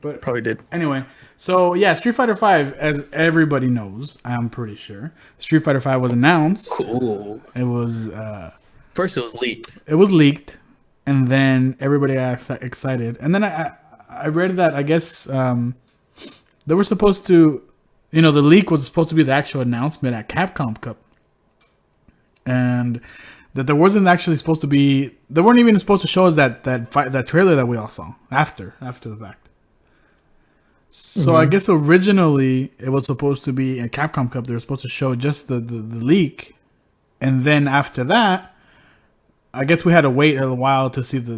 But Probably did. anyway, so yeah, Street Fighter Five, as everybody knows, I'm pretty sure, Street Fighter Five was announced. Cool. It was First, it was leaked. it was leaked, and then everybody got excited. And then I read that I guess they were supposed to, the leak was supposed to be the actual announcement at Capcom Cup, and that there wasn't actually supposed to be. They weren't even supposed to show us that trailer that we all saw after the fact. So I guess originally it was supposed to be in Capcom Cup. They were supposed to show just the leak, and then after that, I guess we had to wait a while to see the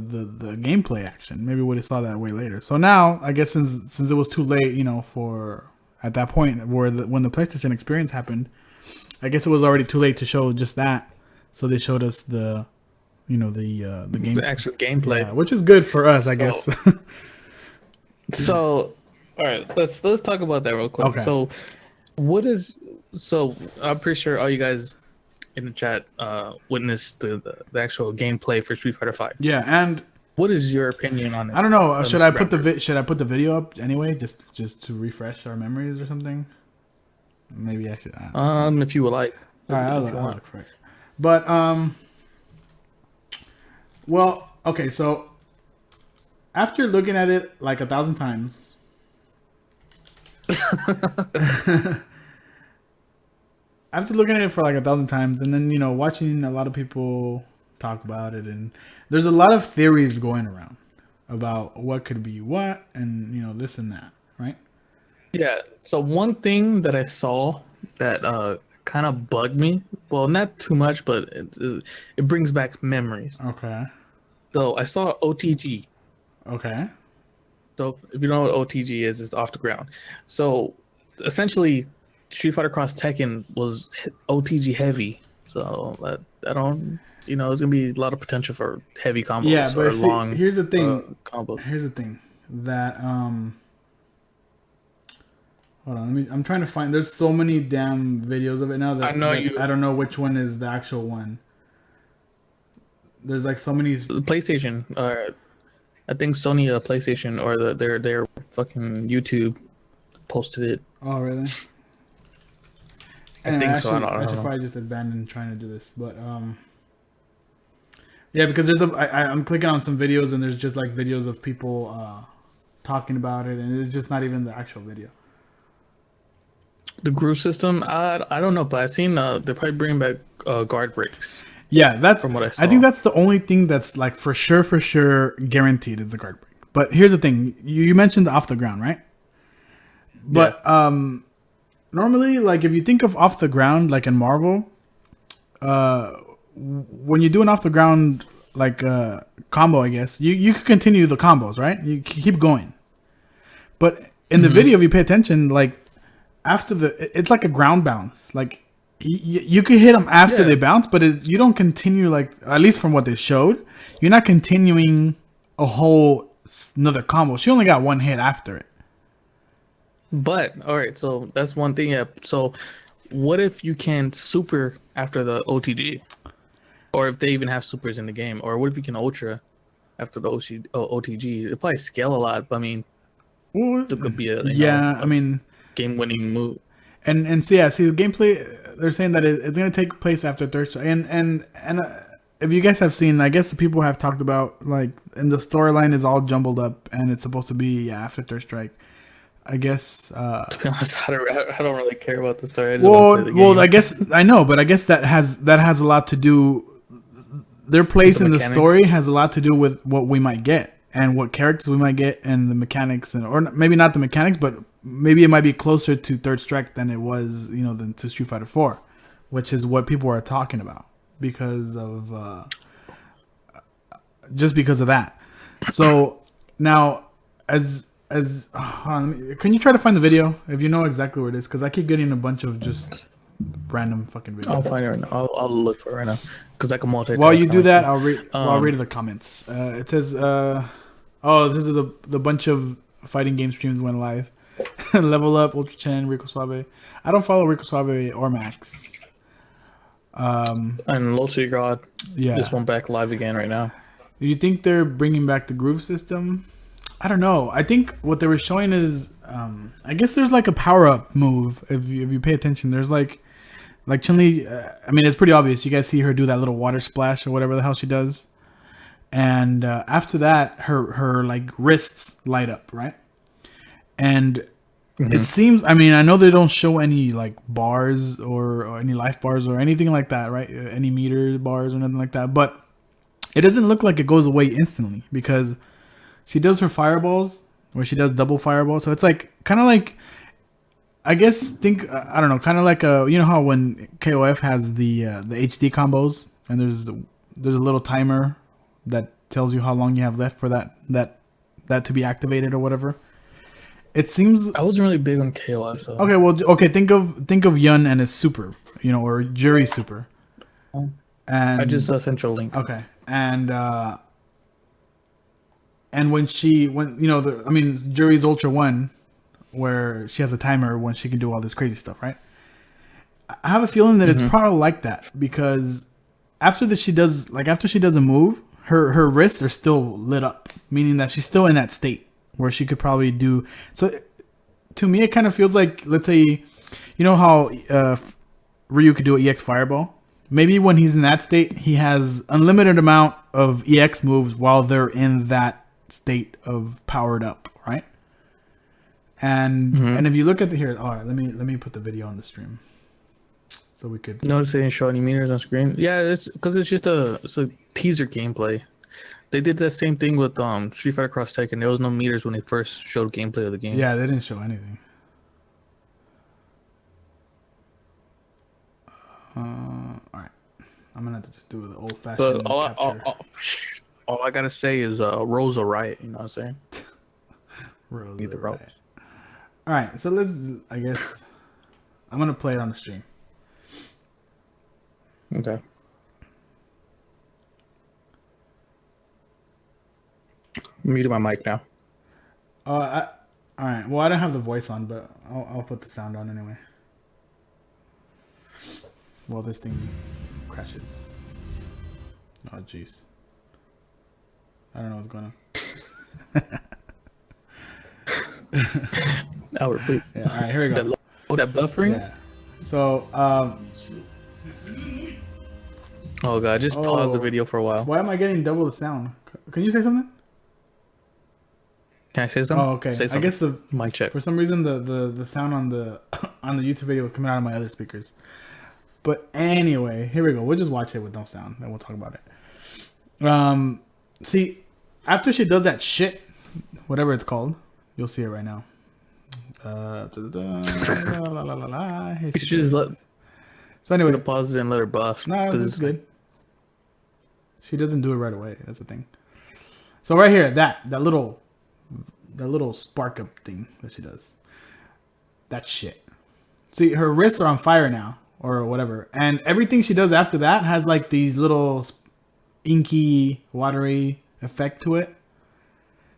gameplay action. Maybe we would have saw that way later. So now I guess since it was too late, for at that point when the PlayStation experience happened, I guess it was already too late to show just that. So they showed us the game, The actual gameplay, yeah, which is good for us, I guess. So, all right, let's talk about that real quick. Okay. So, I'm pretty sure all you guys in the chat witnessed the actual gameplay for Street Fighter Five. Yeah, and What is your opinion on it? I don't know. Should I put Brambert? should I put the video up anyway, just to refresh our memories or something? Maybe I should. If you would like. All right, If you I'll want. look for it. But well, okay. So after looking at it like 1,000 times, after looking at it for like 1,000 times, and then watching a lot of people talk about it, and there's a lot of theories going around about what could be what, and this and that, right? Yeah. So one thing that I saw that kind of bugged me. Well, not too much, but it brings back memories. Okay. So I saw OTG. Okay. So if you know what OTG is, it's off the ground. So essentially, Street Fighter Cross Tekken was OTG heavy. So I don't, there's gonna be a lot of potential for heavy combos. Yeah, or but see, long. here's the thing. Combos. Here's the thing that hold on, I'm trying to find. There's so many damn videos of it now that I don't know which one is the actual one. There's like so many. The PlayStation, I think Sony PlayStation or their fucking YouTube posted it. Oh really? I think so. I should probably just abandon trying to do this, but yeah, because I'm clicking on some videos and there's just like videos of people talking about it, and it's just not even the actual video. The groove system, I don't know, but I've seen they're probably bringing back guard breaks. Yeah, that's From what I saw. I think that's the only thing that's like for sure guaranteed is the guard break. But here's the thing: you mentioned the off the ground, right? But normally, like if you think of off the ground, like in Marvel, when you do an off the ground like combo, I guess you could continue the combos, right? You keep going. But in the video, if you pay attention, like after it's like a ground bounce. Like you could hit them after they bounce, but you don't continue, like at least from what they showed, you're not continuing a whole another combo. She only got one hit after it. But all right, so that's one thing. Yeah. So what if you can super after the OTG, or if they even have supers in the game, or what if you can ultra after the OTG? It'll probably scale a lot, but I mean, it could be I mean, game-winning move. And so see the gameplay. They're saying that it's going to take place after third strike, and if you guys have seen, I guess the people have talked about like, and the storyline is all jumbled up, and it's supposed to be after third strike. I guess. To be honest, I don't really care about the story. I just want to play the game. Well, I guess I know, but I guess that has a lot to do. Their place in the story has a lot to do with what we might get and what characters we might get and the mechanics, or maybe not the mechanics, but maybe it might be closer to Third Strike than it was, than to Street Fighter 4, which is what people are talking about because of just because of that. So now, can you try to find the video if you know exactly where it is? Because I keep getting a bunch of just random fucking videos. I'll find it right now. I'll look for it right now because I can multitask. While you do that, I'll read the comments. It says, this is the bunch of fighting game streams went live. Level Up, Ultra Chen, Rico Suave. I don't follow Rico Suave or Max. And Low to God, just went back live again right now. Do you think they're bringing back the groove system? I don't know. I think what they were showing is, I guess there's like a power up move. If you pay attention, there's like Chun-Li. I mean, it's pretty obvious. You guys see her do that little water splash or whatever the hell she does, and after that, her like wrists light up, right? And it seems. I mean, I know they don't show any like bars or any life bars or anything like that, right? Any meter bars or nothing like that, but it doesn't look like it goes away instantly because she does her fireballs where she does double fireballs. So it's like kind of like, I guess think I don't know, kind of like you know how when KOF has the HD combos and there's a little timer that tells you how long you have left for that to be activated or whatever. It seems I wasn't really big on KOF. So. okay. Well, okay. Think of Yun and his super, you know, or Jury super. And I just saw Central Link. Okay, and when you know, I mean, Jury's Ultra 1, where she has a timer when she can do all this crazy stuff, right? I have a feeling that it's probably like that because after she does a move, her wrists are still lit up, meaning that she's still in that state where she could probably do. So to me, it kind of feels like, let's say, you know how Ryu could do an EX Fireball? Maybe when he's in that state, he has unlimited amount of EX moves while they're in that state of powered up, right? And if you look at here, all right, let me put the video on the stream, so we could notice they didn't show any meters on screen. Yeah, it's because it's a teaser gameplay. They did that same thing with Street Fighter Cross Tekken. There was no meters when they first showed gameplay of the game. Yeah, they didn't show anything. All right, I'm gonna have to just do the old-fashioned capture. All I gotta say is Rosa Riot. You know what I'm saying? Rosa Riot. All right, so I guess I'm gonna play it on the stream. Okay. Muted my mic now. All right. Well, I don't have the voice on, but I'll put the sound on anyway. Well, this thing crashes. Oh, jeez. I don't know what's going on. Albert, please. Yeah, all right, here we go. That buffering? Yeah. So, oh, God, just pause the video for a while. Why am I getting double the sound? Can you say something? Can I say something? Oh, okay. I guess the mic check. For some reason, the sound on the YouTube video was coming out of my other speakers. But anyway, here we go. We'll just watch it with no sound, then we'll talk about it. See, after she does that shit, whatever it's called, you'll see it right now. You should just let. So anyway, pause it and let her buff. No, this is good. She doesn't do it right away. That's the thing. So right here, that little spark up thing that she does. That shit. See, her wrists are on fire now, or whatever, and everything she does after that has like these little inky, watery effect to it.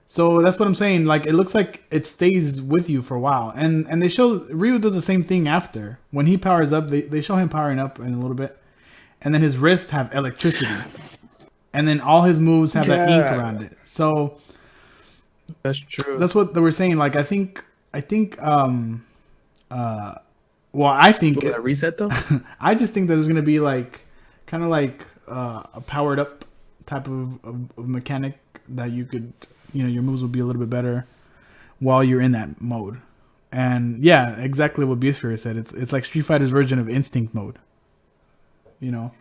So that's what I'm saying. Like, it looks like it stays with you for a while, and they show Ryu does the same thing after when he powers up. They show him powering up in a little bit, and then his wrists have electricity, and then all his moves have that ink around it. So that's true. That's what they were saying. Like, I think a reset though. I just think there's gonna be like kind of like a powered up type of mechanic that you could, you know, your moves will be a little bit better while you're in that mode. And yeah, exactly what Beastfury said. It's like Street Fighter's version of instinct mode. You know.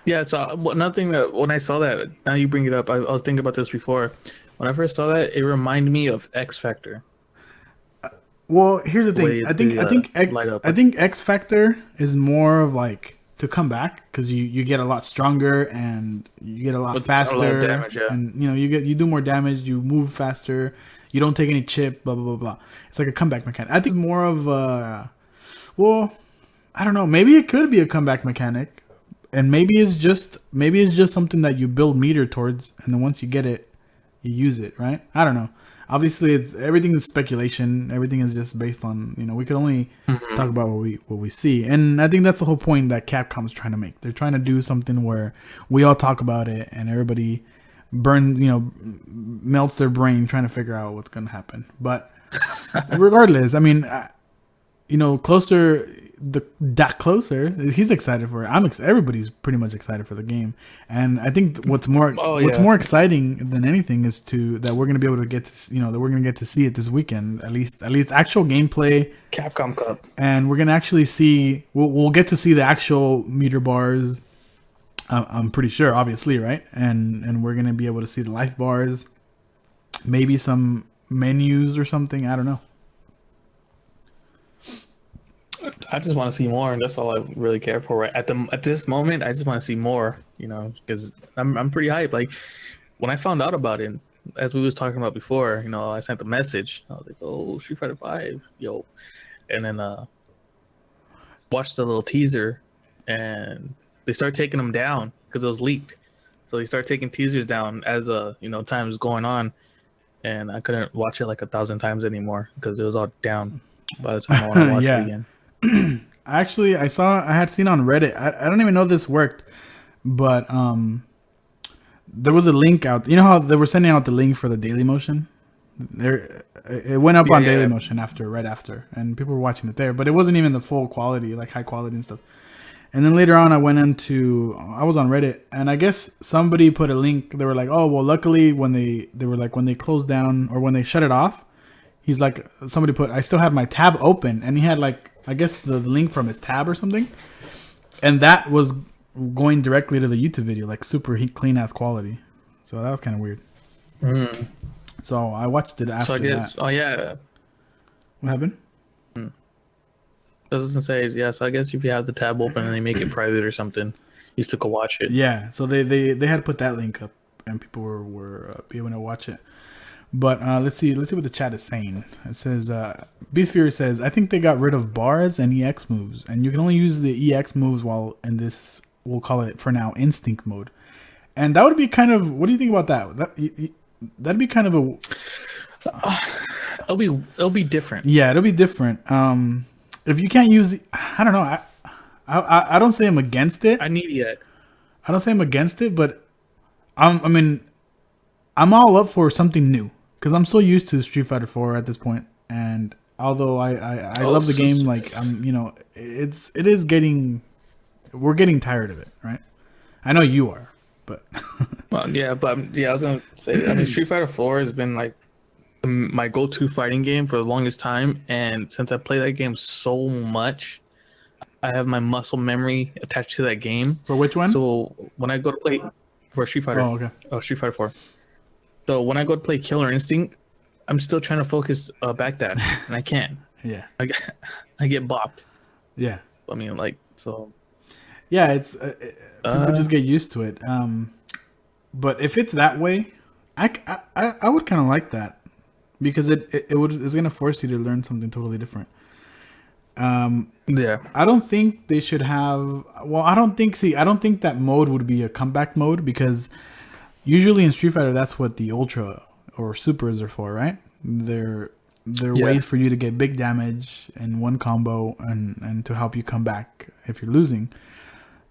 Yeah. So another thing that when I saw that, now you bring it up, I was thinking about this before. When I first saw that, it reminded me of X Factor. Well, here's the thing. I think X Factor is more of like to come back because you get a lot stronger and you get a lot faster, a lot of damage, yeah. And you know you do more damage, you move faster, you don't take any chip, blah blah blah blah. It's like a comeback mechanic. I think more of well, I don't know. Maybe it could be a comeback mechanic, and maybe it's just something that you build meter towards, and then once you get it, you use it, right? I don't know. Obviously, everything is speculation. Everything is just based on, you know, we could only talk about what we see. And I think that's the whole point that Capcom's trying to make. They're trying to do something where we all talk about it and everybody melts their brain trying to figure out what's gonna happen. But regardless, I mean, closer closer. He's excited for it. Everybody's pretty much excited for the game, and I think what's more exciting than anything is that we're gonna be able to get to that we're gonna get to see it this weekend, at least actual gameplay, Capcom Cup, and we're gonna actually see we'll get to see the actual meter bars. I'm pretty sure, obviously, right? And we're gonna be able to see the life bars, maybe some menus or something. I don't know. I just want to see more, and that's all I really care for. Right at this moment, I just want to see more. Because I'm pretty hyped. Like when I found out about it, as we was talking about before, I sent a message. I was like, "Oh, Street Fighter 5, yo," and then watched the little teaser, and they start taking them down because it was leaked. So they start taking teasers down as time was going on, and I couldn't watch it like 1,000 times anymore because it was all down by the time I want to watch it again. Actually, I had seen on Reddit. I don't even know if this worked, but there was a link out. You know how they were sending out the link for the Daily Motion? It went up on Daily Motion right after, and people were watching it there. But it wasn't even the full quality, like high quality and stuff. And then later on, I was on Reddit, and I guess somebody put a link. They were like, "Oh, well, luckily when they closed down or when they shut it off." He's like, somebody put, I still had my tab open, and he had like, I guess the link from his tab or something, and that was going directly to the YouTube video, like super clean ass quality. So that was kind of weird. So I watched it after that. Oh yeah. What happened? I was gonna say, yeah. So I guess if you have the tab open and they make it private or something, you still could watch it. Yeah. So they had put that link up, and people were able to watch it. But let's see what the chat is saying. It says, Beast Fury says, I think they got rid of bars and EX moves, and you can only use the EX moves while in this, we'll call it for now, instinct mode. And that would be kind of, what do you think about that? That'd be kind of it'll be different. Yeah, it'll be different. If you can't use, I don't know. I don't say I'm against it. I need it. I don't say I'm against it, but I'm all up for something new. Because I'm so used to Street Fighter 4 at this point, and although I love the game, like we're getting tired of it, right? I know you are, but I was gonna say, I mean, Street Fighter 4 has been like my go-to fighting game for the longest time, and since I play that game so much, I have my muscle memory attached to that game. For which one? So when I go to play for Street Fighter, Street Fighter 4. So when I go to play Killer Instinct, I'm still trying to focus backdash, and I can't. Yeah. I get bopped. Yeah. I mean, like, so. Yeah, it's people just get used to it. But if it's that way, I would kind of like that, because it's gonna force you to learn something totally different. Yeah. I don't think they should have. Well, I don't think that mode would be a comeback mode, because usually in Street Fighter, that's what the Ultra or Supers are for, right? They're ways for you to get big damage in one combo and to help you come back if you're losing.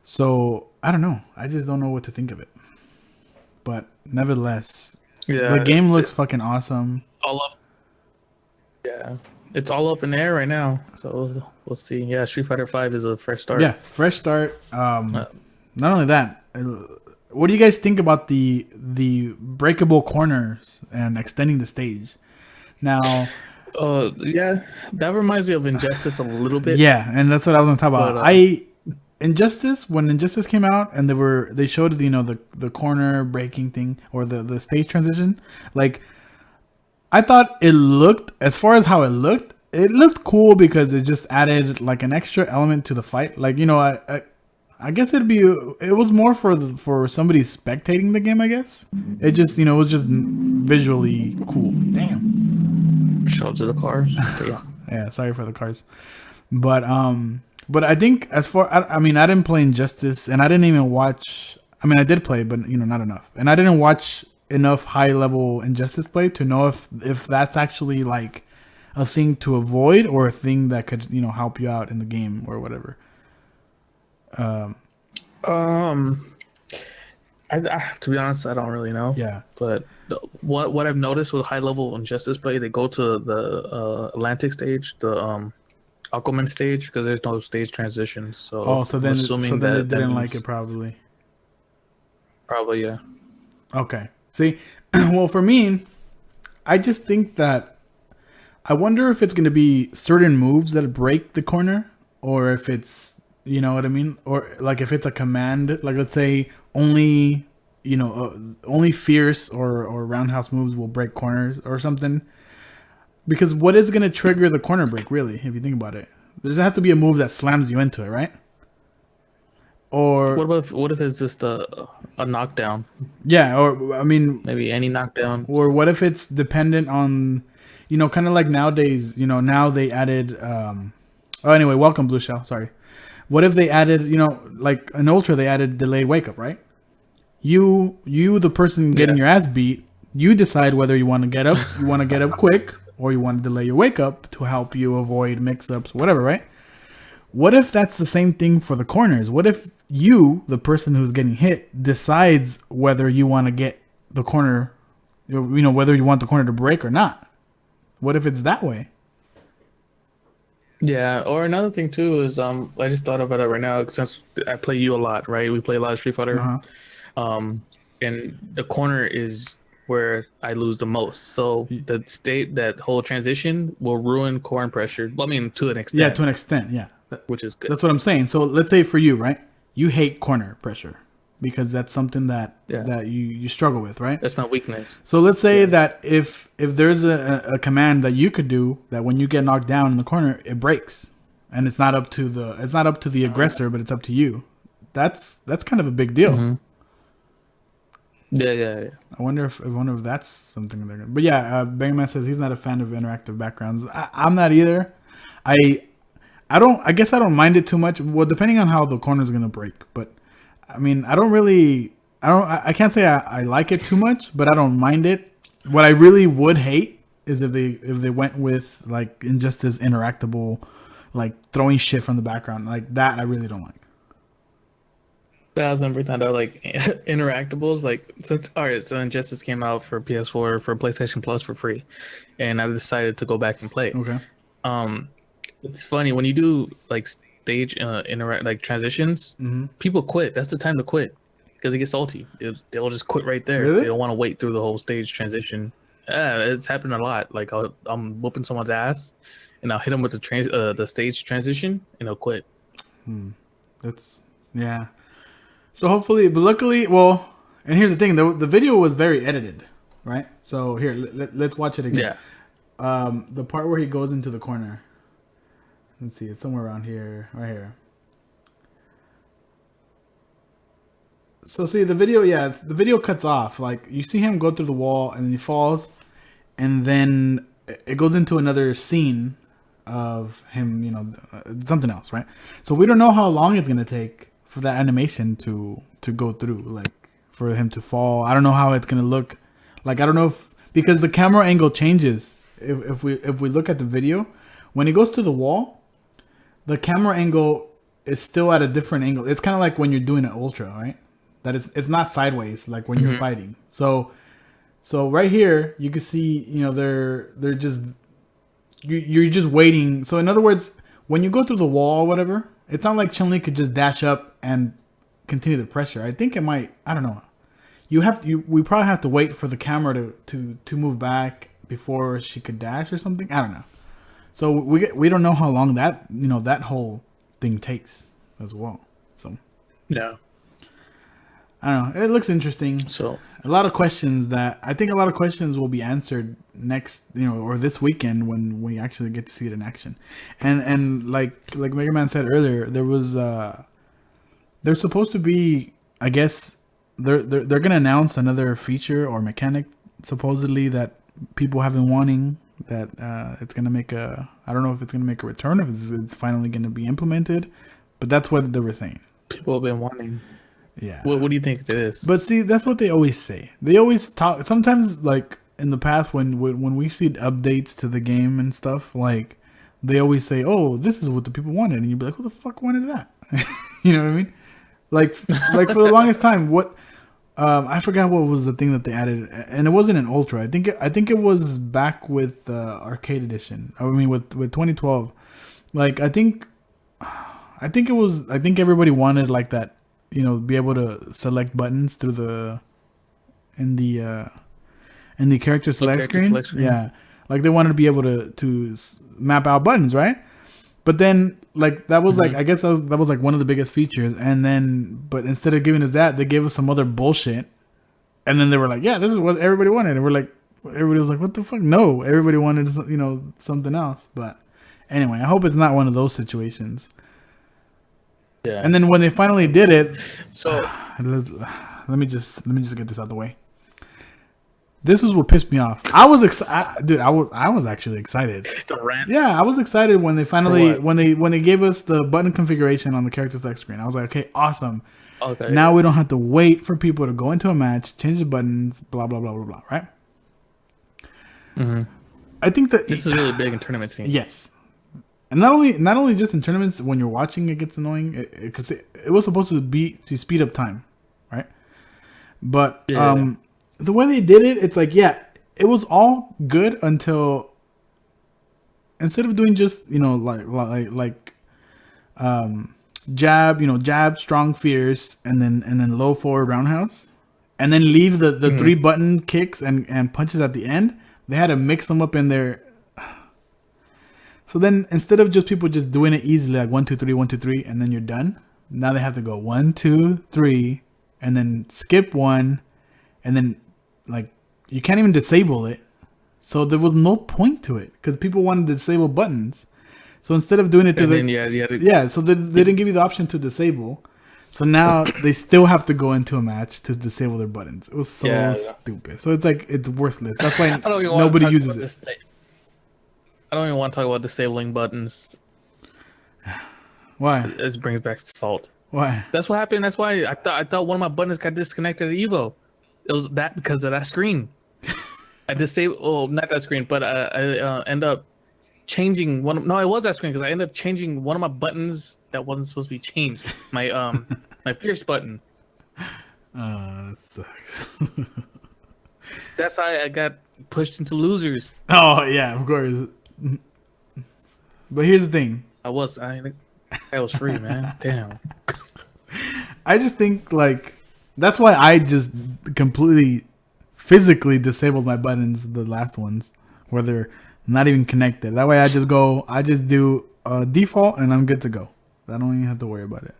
So I don't know. I just don't know what to think of it. But nevertheless, the game looks fucking awesome. It's all up in the air right now. So we'll see. Yeah, Street Fighter 5 is a fresh start. Yeah, fresh start. Not only that. What do you guys think about the breakable corners and extending the stage? Now, that reminds me of Injustice a little bit. Yeah, and that's what I was going to talk about. Injustice, when Injustice came out and they showed the corner breaking thing, or the stage transition, like, I thought it looked, as far as how it looked cool, because it just added like an extra element to the fight. Like, I guess it was more for somebody spectating the game, I guess. It just, it was just visually cool. Damn. Shout out to the cars. Yeah, sorry for the cars. But I think I didn't play Injustice, and I didn't even watch, I did play, but not enough. And I didn't watch enough high level Injustice play to know if that's actually like a thing to avoid, or a thing that could, help you out in the game or whatever. To be honest, I don't really know. Yeah. But what I've noticed with high level Injustice play, they go to the Atlantic stage, the Aquaman stage, because there's no stage transitions. Oh, So so I'm then assuming they that didn't like it means probably. probably yeah. Okay. See, well, for me, I just think that I wonder if it's going to be certain moves that break the corner, or if it's, you know what I mean, or like if it's a command, like let's say only, only fierce or roundhouse moves will break corners or something. Because what is going to trigger the corner break, really, if you think about it? There's have to be a move that slams you into it, right? Or What if it's just a knockdown? yeah, or I mean, Maybe any knockdown. or what if it's dependent on, kind of like nowadays, now they added. Oh, anyway, welcome Blue Shell. Sorry. What if they added, like an ultra, they added delayed wake up, right? You, the person getting Yeah. your ass beat, you decide whether you want to get up, quick, or you want to delay your wake up to help you avoid mix ups, whatever, right? What if that's the same thing for the corners? What if you, the person who's getting hit, decides whether you want to get the corner, whether you want the corner to break or not? What if it's that way? Yeah, or another thing too is I just thought about it right now since I play you a lot, right? We play a lot of Street Uh Fighter. huh. Um, and the corner is where I lose the most. So that whole transition will ruin core and pressure. Well, I mean, to an Yeah, extent, to an extent, yeah. which is good. That's what I'm saying. So let's say for you, right? You hate corner pressure because that's something that Yeah, you struggle with, right? that's my weakness. So let's say Yeah. that if there's a command that you could do that when you get knocked down in the corner, it breaks, and it's not up to the aggressor, but it's up to you. That's kind of a big deal. Hmm. Yeah, yeah, yeah. I wonder if that's something they're gonna. But yeah, Bangman says he's not a fan of interactive backgrounds. I'm not either. I I don't. I guess I don't mind it too much. Well, depending on how the corner's gonna break, but I mean, I don't really. I don't. I can't say I like it too much, but I don't mind it. What I really would hate is if they went with like Injustice interactable, like throwing shit from the background like that. I really don't like. 1,000% are like interactables. Like since all right, so Injustice came out for PS4 for PlayStation Plus for free, and I decided to go back and play it. Okay. Um, it's funny when you do like stage interact like transitions, Mm-hmm. people quit. That's the time to quit because it gets salty. They'll just quit right there. Really? They don't want to wait through the whole stage transition. Yeah, it's happened a lot. Like I'm whooping someone's ass, and I'll hit them with the stage transition, and they'll quit. That's yeah. So hopefully, but luckily, well, and here's the thing: the video was very edited, right? So here, let's watch it again. Yeah. The part where he goes into the corner. Let's see, it's somewhere around here, right here. So see the video, yeah, the video cuts off. Like you see him go through the wall and then he falls, and then it goes into another scene of him, something else, right? So we don't know how long it's gonna take for that animation to go through, like for him to fall. I don't know how it's gonna look. Like I don't know if because the camera angle changes. If we look at the video, when he goes to the wall, the camera angle is still at a different angle. It's kind of like when you're doing an ultra, right? That it's not sideways like when you're fighting. So right here you can see, they're just you're just waiting. So in other words, when you go through the wall or whatever, it's not like Chun-Li could just dash up and continue the pressure. I think it might. I don't know. We probably have to wait for the camera to move back before she could dash or something. I don't know. So we don't know how long that whole thing takes as well. So Yeah. I don't know. It looks interesting. So A lot of questions that I think a lot of questions will be answered next, or this weekend when we actually get to see it in action. And like Mega Man said earlier, there's supposed to be, I guess they're gonna announce another feature or mechanic supposedly that people have been wanting, that it's gonna make I don't know if it's gonna make a return, if it's finally gonna be implemented, but that's what they were saying. people have been wanting. Yeah. What do you think it is? But see, that's what they always say. They always talk. Sometimes, like in the past, when we see updates to the game and stuff, like they always say, "Oh, this is what the people wanted," and you'd be like, "Who the fuck wanted that?" You know what I mean? Like for the longest time, what I forgot what was the thing that they added, and it wasn't an Ultra. I think it was back with Arcade Edition. I mean, with 2012. Like I think it was. I think everybody wanted like that. You know, be able to select buttons through the in the character select screen. Yeah, like they wanted to be able to map out buttons, right? But then, like that was like I guess that was like one of the biggest features. And then, but instead of giving us that, they gave us some other bullshit. And then they were like, "Yeah, this is what everybody wanted." And we're like, everybody was like, "What the fuck?" No, everybody wanted something else. But anyway, I hope it's not one of those situations. Yeah. And then when they finally did it, So let me just get this out of the way. This is what pissed me off. I was excited, dude. I was actually excited. the rant. Yeah, I was excited when they finally when they gave us the button configuration on the character select screen. I was like, okay, awesome. Okay. Now we don't have to wait for people to go into a match, change the buttons, blah blah blah blah blah. Right? Mm-hmm. I think that This is really big in tournament scenes. yes, and not only just in tournaments when you're watching it gets annoying because it was supposed to be to speed up time, right? But the way they did it, it's like, yeah, it was all good until instead of doing just, jab, strong, fierce, and then low forward roundhouse, and then leave the three button kicks and punches at the end, they had to mix them up in there. So then instead of just people just doing it easily, like 1, 2, 3, 1, 2, 3, and then you're done, now they have to go 1, 2, 3, and then skip one, and then like you can't even disable it. So there was no point to it because people wanted to disable buttons. So instead of doing it to so they didn't give you the option to disable. So now they still have to go into a match to disable their buttons. It was so stupid. So it's like it's worthless. That's why nobody uses it. I don't even want to talk about disabling buttons. Why? This brings back salt. Why? That's what happened. That's why I thought one of my buttons got disconnected at Evo. It was that because of that screen. I disabled. Oh, not that screen, but I end up changing one. No, it was that screen because I ended up changing one of my buttons that wasn't supposed to be changed. My my pierce button. That sucks. That's how I got pushed into losers. Oh yeah, of course. But here's the thing. I was free, man. Damn. I just think like that's why I just completely physically disabled my buttons, the last ones, where they're not even connected. That way I just do default and I'm good to go. I don't even have to worry about it.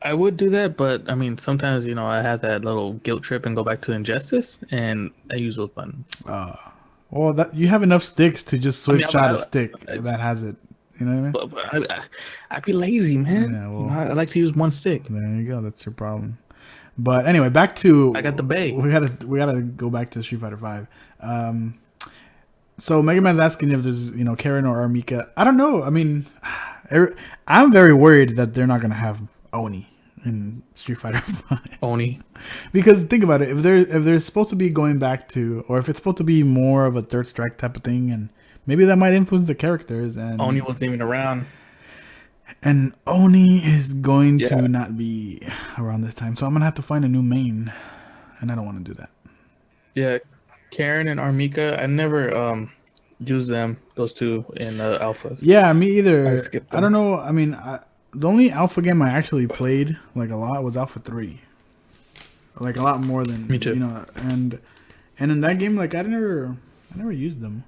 I would do that, but I mean, sometimes, I have that little guilt trip and go back to Injustice, and I use those buttons. Well, that you have enough sticks to just switch out a stick that has it. You know what I mean? But I'd be lazy, man. Yeah, well, I like to use one stick. There you go. That's your problem. But anyway, back to I got the bay. We gotta go back to Street Fighter V. So Mega Man's asking if there's Karen or Armika. I don't know. I mean, I'm very worried that they're not gonna have Oni in Street Fighter V. Oni. Because think about it, if they're supposed to be going back to, or if it's supposed to be more of a third strike type of thing, and maybe that might influence the characters. And Oni wasn't even around. And Oni is going to not be around this time, so I'm gonna have to find a new main, and I don't want to do that. Yeah, Karen and Armika, I never used those two in Alpha. Yeah, me either. I don't know. I mean, the only Alpha game I actually played like a lot was Alpha 3. Like a lot more than me too. And in that game, like I never used them.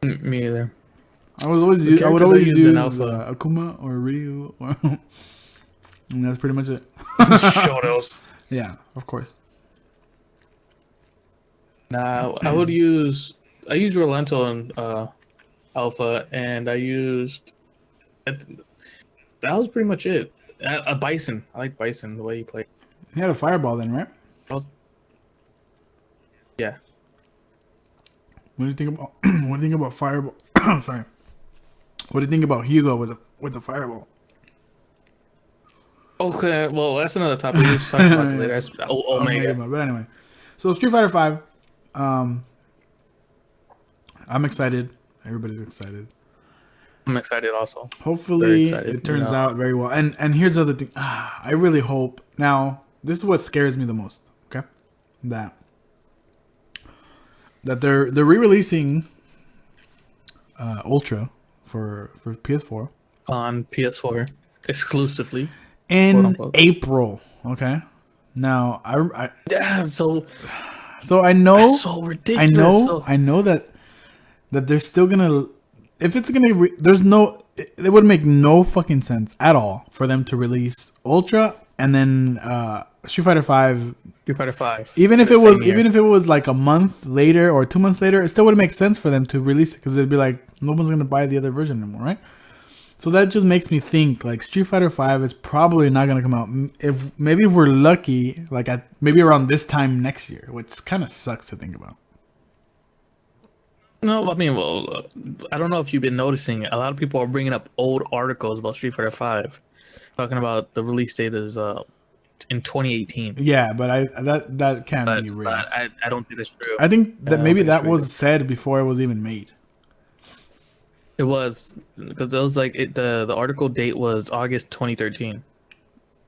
Me either. I would always use Akuma or Ryu, and that's pretty much it. Shotos. Yeah, of course. Nah, I used Rolento in Alpha, and I used that was pretty much it. A Bison. I like Bison the way he played. He had a fireball then, right? Yeah. What do you think about? What do you think about fireball? Sorry. What do you think about Hugo with the fireball? Okay, well that's another topic. We'll talk about it later. That's Omega. But anyway, so Street Fighter V. I'm excited. Everybody's excited. I'm excited also. Very Hopefully excited. it turns out very well. And here's the other thing. I really hope. Now, this is what scares me the most. Okay, that they're re-releasing Ultra for PS4 On PS4 exclusively. Quote in unquote. April. Okay. Now Yeah, so I know that's so ridiculous. I know that they're still gonna, if it's gonna there's no, it would make no fucking sense at all for them to release Ultra and then Street Fighter 5. Street Fighter 5. Even if it was like a month later or 2 months later, it still wouldn't make sense for them to release it because it'd be like no one's gonna buy the other version anymore, right? So that just makes me think like Street Fighter 5 is probably not gonna come out. If we're lucky, like maybe around this time next year, which kind of sucks to think about. No, I mean, well, I don't know if you've been noticing. A lot of people are bringing up old articles about Street Fighter 5, talking about the release date is in 2018. Yeah, but that can't be real. But I don't think that's true. I think that maybe that true. was said before it was even made. It was because it was like the article date was August 2013.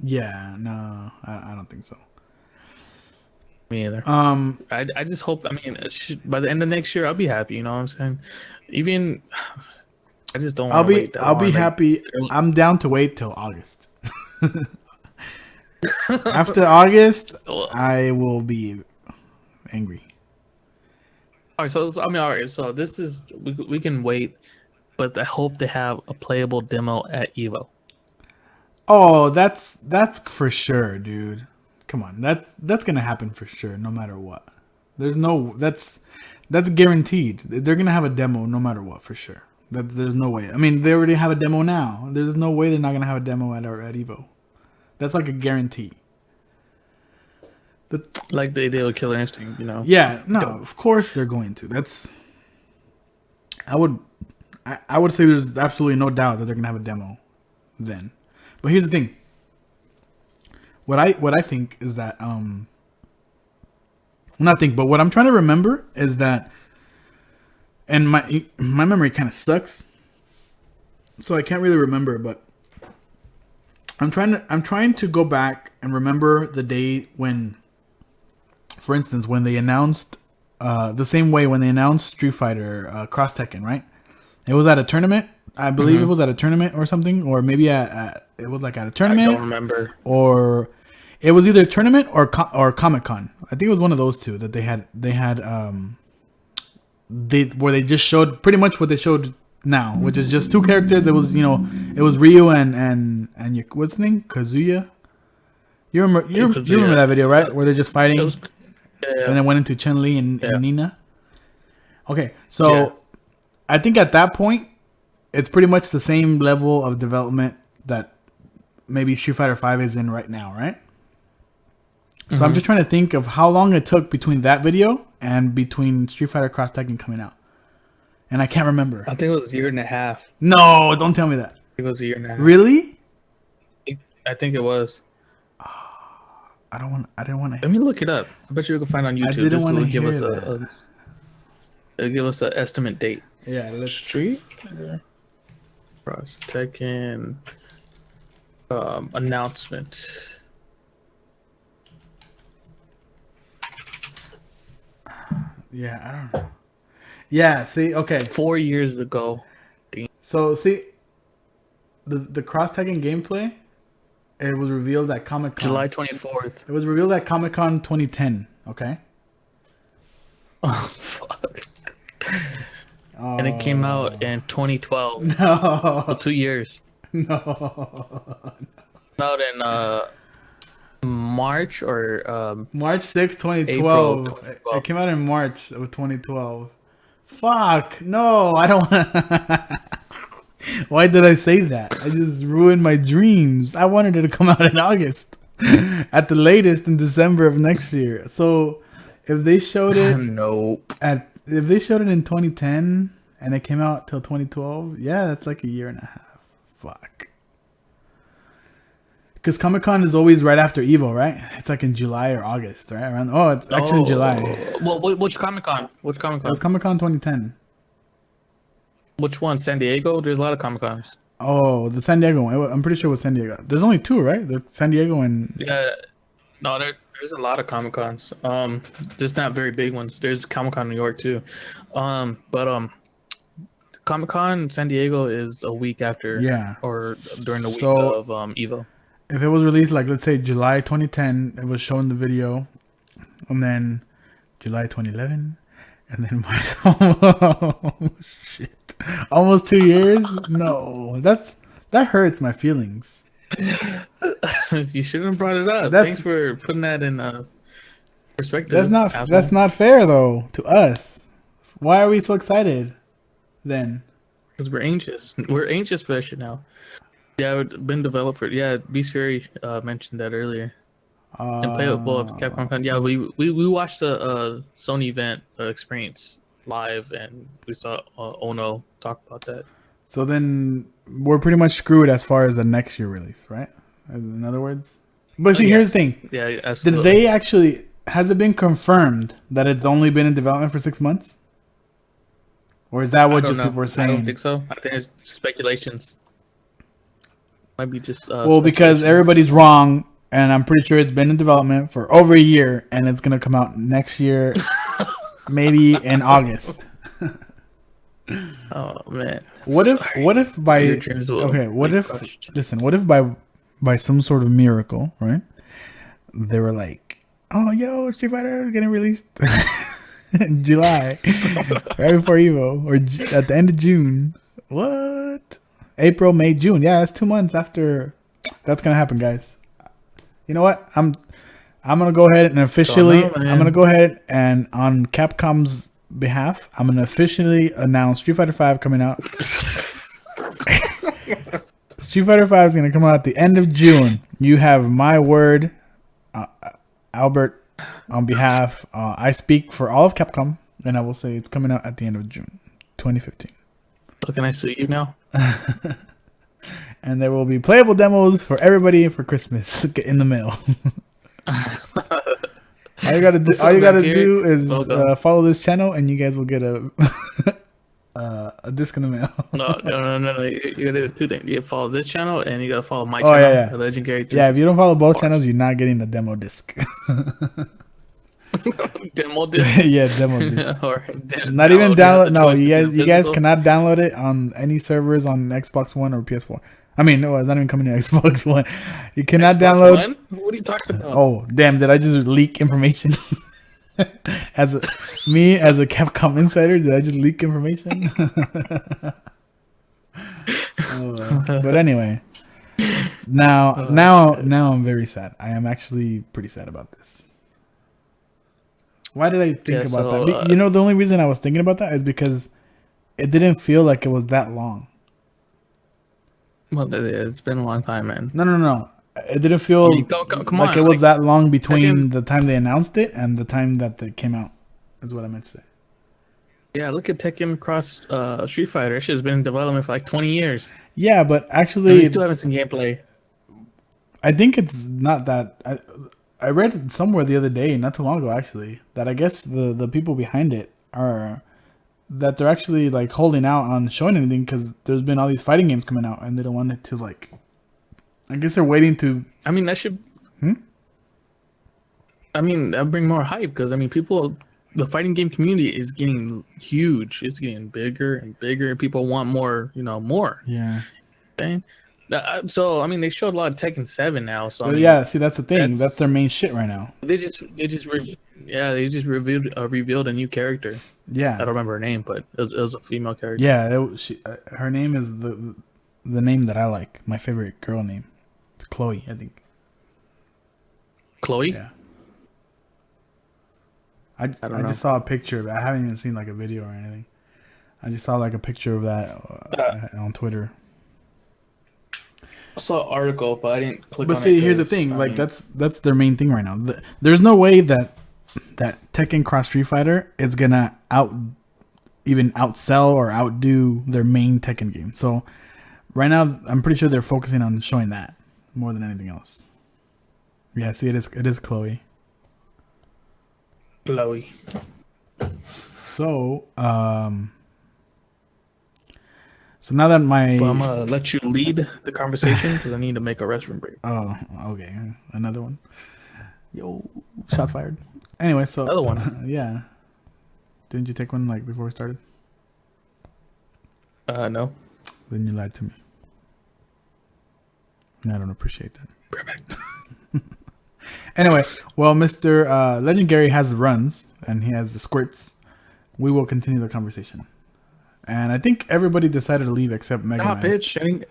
Yeah, no, I don't think so. Me either. I just hope. I mean, by the end of next year, I'll be happy. You know what I'm saying? Even I just don't. I'll be wait that I'll be long. happy. I'm down to wait till August. After August, I will be angry. All right, so I mean, all right. So this is we can wait, but I hope they have a playable demo at Evo. Oh, that's for sure, dude. Come on, that's gonna happen for sure, no matter what. There's no that's guaranteed. They're gonna have a demo no matter what, for sure. There's no way. I mean, they already have a demo now. There's no way they're not gonna have a demo at Evo. That's like a guarantee. Like they did with Killer Instinct, you know. Yeah, no, of course they're going to. That's I would say there's absolutely no doubt that they're gonna have a demo then. But here's the thing. What I think is that not think, but what I'm trying to remember is that, and my memory kind of sucks, so I can't really remember. But I'm trying to go back and remember the day when, for instance, when they announced the same way when they announced Street Fighter Cross Tekken, right? It was at a tournament. I believe it was at a tournament or something, or maybe it was like at a tournament. I don't remember. Or it was either a tournament or Comic-Con. I think it was one of those two that they had where they just showed pretty much what they showed now, which is just two characters. It was it was Ryu and what's his name, Kazuya. You remember that video, right? Where they're just fighting, and then went into Chun-Li and Nina. Okay, so I think at that point, it's pretty much the same level of development that maybe Street Fighter 5 is in right now, right? So I'm just trying to think of how long it took between that video and between Street Fighter Cross Tekken coming out. And I can't remember. I think it was a year and a half. No, don't tell me that. It was a year and a half. Really? I think it was. I didn't want to. Let me look it up. I bet you can find on YouTube. I didn't want to give hear us that. it'll give us an estimate date. Yeah, let's Street Cross Tekken announcement. Yeah, I don't know. Yeah, see, okay. 4 years ago. So see, the Cross Tekken gameplay, it was revealed at Comic-Con. July 24th. It was revealed at Comic-Con 2010. Okay. Oh fuck. And it came out in 2012. No. So 2 years. No. Out in March or March 6th, 2012. April 2012. It came out in March of 2012. Fuck. No, I don't want. Why did I say that? I just ruined my dreams. I wanted it to come out in August. At the latest in December of next year. So if they showed it nope. if they showed it in 2010 and it came out till 2012, yeah, that's like a year and a half. Fuck. Because Comic-Con is always right after Evo, right? It's like in July or August, right? It's actually in July. Well, which Comic-Con? Which Comic-Con? It was Comic-Con 2010. Which one? San Diego? There's a lot of Comic Cons. Oh, the San Diego one. I'm pretty sure it was San Diego. There's only two, right? The San Diego and Yeah, no, there's a lot of Comic Cons. Just not very big ones. There's Comic Con New York too. But Comic Con San Diego is a week after, yeah. or during the week So of Evo. if it was released like let's say July 2010, it was showing the video, and then July 2011, and then oh, shit, almost 2 years. No, that hurts my feelings. You shouldn't have brought it up. That's- Thanks for putting that in perspective. That's not fair though to us. Why are we so excited then? Because we're anxious. We're anxious for that shit now. Yeah, it's been developed for. Yeah, Beast Fury mentioned that earlier. And play with Capcom Con. Yeah, we watched the Sony event experience live, and we saw Ono talk about that. So then we're pretty much screwed as far as the next year release, right? In other words. But see, here's the thing. Yeah, absolutely. Did they actually? Has it been confirmed that it's only been in development for 6 months? Or is that what just people were saying? I don't think so. I think it's speculations. Might be just well, because everybody's wrong, and I'm pretty sure it's been in development for over a year, and it's gonna come out next year, maybe in August. Oh man. What if by okay? What if listen? What if by some sort of miracle, right? They were like, "Oh, yo, Street Fighter is getting released in July, right before Evo, or at the end of June." What? April, May, June. Yeah, that's 2 months after. That's gonna happen, guys. You know what? I'm gonna go ahead and officially. I'm gonna go ahead and on Capcom's behalf, I'm gonna officially announce Street Fighter V coming out. Street Fighter V is gonna come out at the end of June. You have my word, Albert. On behalf, I speak for all of Capcom, and I will say it's coming out at the end of June, 2015. So can I sue you now? And there will be playable demos for everybody for Christmas in the mail. All you gotta do is follow this channel, and you guys will get a disc in the mail. No. You gotta do two things. You gotta follow this channel, and you gotta follow my channel. Yeah. Legend Character. Yeah, if you don't follow both channels, you're not getting the demo disc. Demo disc. Yeah, demo disc. Or not even download. No, you guys cannot download it on any servers on Xbox One or PS4. I mean, no, it's not even coming to Xbox One. You cannot download. One? What are you talking about? Oh, damn! Did I just leak information? as a Capcom insider, did I just leak information? But anyway, now I'm very sad. I am actually pretty sad about this. Why did I think about that? You know, the only reason I was thinking about that is because it didn't feel like it was that long. Well, it's been a long time, man. No. It didn't feel like it was that long between the time they announced it and the time that it came out, is what I meant to say. Yeah, look at Tekken Cross Street Fighter. It has been in development for like 20 years. Yeah, but actually... And we still haven't seen gameplay. I think it's not that... I read somewhere the other day, not too long ago actually, that I guess the people behind it are... that they're actually like holding out on showing anything because there's been all these fighting games coming out and they don't want it to like... I guess they're waiting to... I mean, that should... I mean, that'll bring more hype because, I mean, people... The fighting game community is getting huge. It's getting bigger and bigger. People want more, more. Yeah. Thing. So, I mean, they showed a lot of Tekken 7 now. So, I mean, yeah, see, that's the thing. That's their main shit right now. They just revealed a new character. Yeah. I don't remember her name, but it was a female character. Yeah, her name is the name that I like. My favorite girl name. It's Chloe, I think. Chloe? Yeah. I just saw a picture of it. I haven't even seen like a video or anything. I just saw like a picture of that on Twitter. I saw an article, but I didn't click on it. But see, here's the thing. Like that's their main thing right now. There's no way that Tekken Cross Street Fighter is gonna outsell or outdo their main Tekken game. So right now, I'm pretty sure they're focusing on showing that more than anything else. Yeah, see, it is Chloe. Chloe. So, So now that my But I'm gonna let you lead the conversation because I need to make a restroom break. oh, okay, another one. Yo, shots fired. Anyway, so Another one. yeah. Didn't you take one like before we started? No. Then you lied to me. And I don't appreciate that. Perfect. Anyway, well, Mr. Legendary has the runs and he has the squirts. We will continue the conversation. And I think everybody decided to leave except Mega Stop, Man. bitch.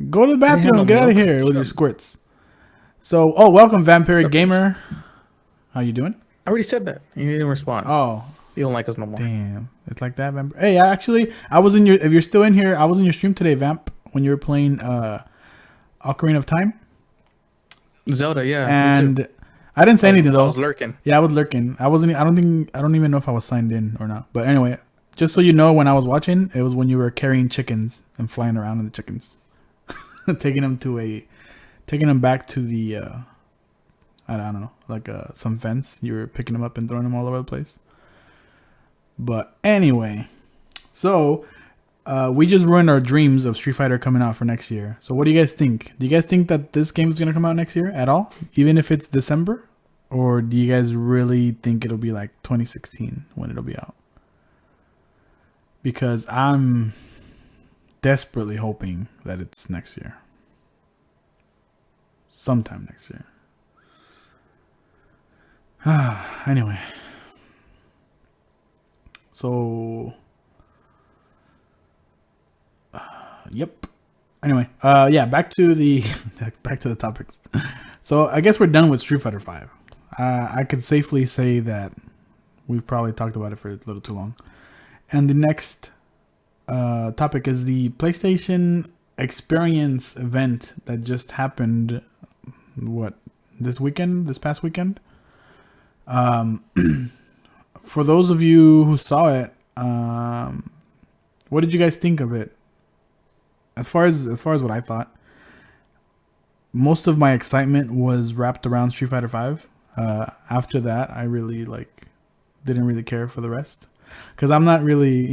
Go to the bathroom. no Get out of milk. here with Shut your up. squirts. So, welcome, Vampiric Gamer. How you doing? I already said that. You didn't respond. Oh, You don't like us no more. damn. It's like that, Vamp. Hey, I was in your. If you're still in here, I was in your stream today, Vamp, when you were playing Ocarina of Time. Zelda, yeah. me too. And I didn't say anything I though. was lurking. Yeah, I was lurking. I wasn't. I don't even know if I was signed in or not. But anyway, just so you know, when I was watching, it was when you were carrying chickens and flying around in the chickens, taking them back to the. I don't know, like some fence. You were picking them up and throwing them all over the place. But anyway, so we just ruined our dreams of Street Fighter coming out for next year. So what do you guys think? Do you guys think that this game is gonna come out next year at all, even if it's December, or do you guys really think it'll be like 2016 when it'll be out? Because I'm desperately hoping that it's next year, sometime next year. Anyway, so yep. Anyway, yeah, back to the topics. So I guess we're done with Street Fighter 5. I could safely say that we've probably talked about it for a little too long. And the next topic is the PlayStation Experience event that just happened. This past weekend. For those of you who saw it, what did you guys think of it? As far as what I thought, most of my excitement was wrapped around Street Fighter 5. After that, I really didn't really care for the rest, because I'm not really,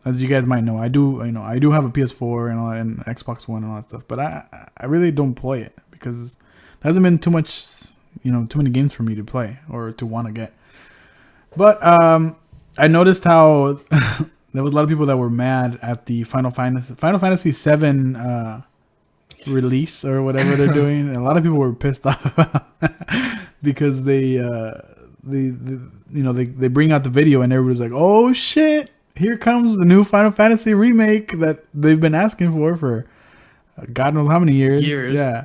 as you guys might know, I do have a PS4 and Xbox One and all that stuff, but I really don't play it because there hasn't been too many games for me to play or to want to get. But I noticed how there was a lot of people that were mad at the Final Fantasy 7 release or whatever they're doing. And a lot of people were pissed off about that because they bring out the video and everybody's like, "Oh shit, here comes the new Final Fantasy remake that they've been asking for God knows how many years." Yeah,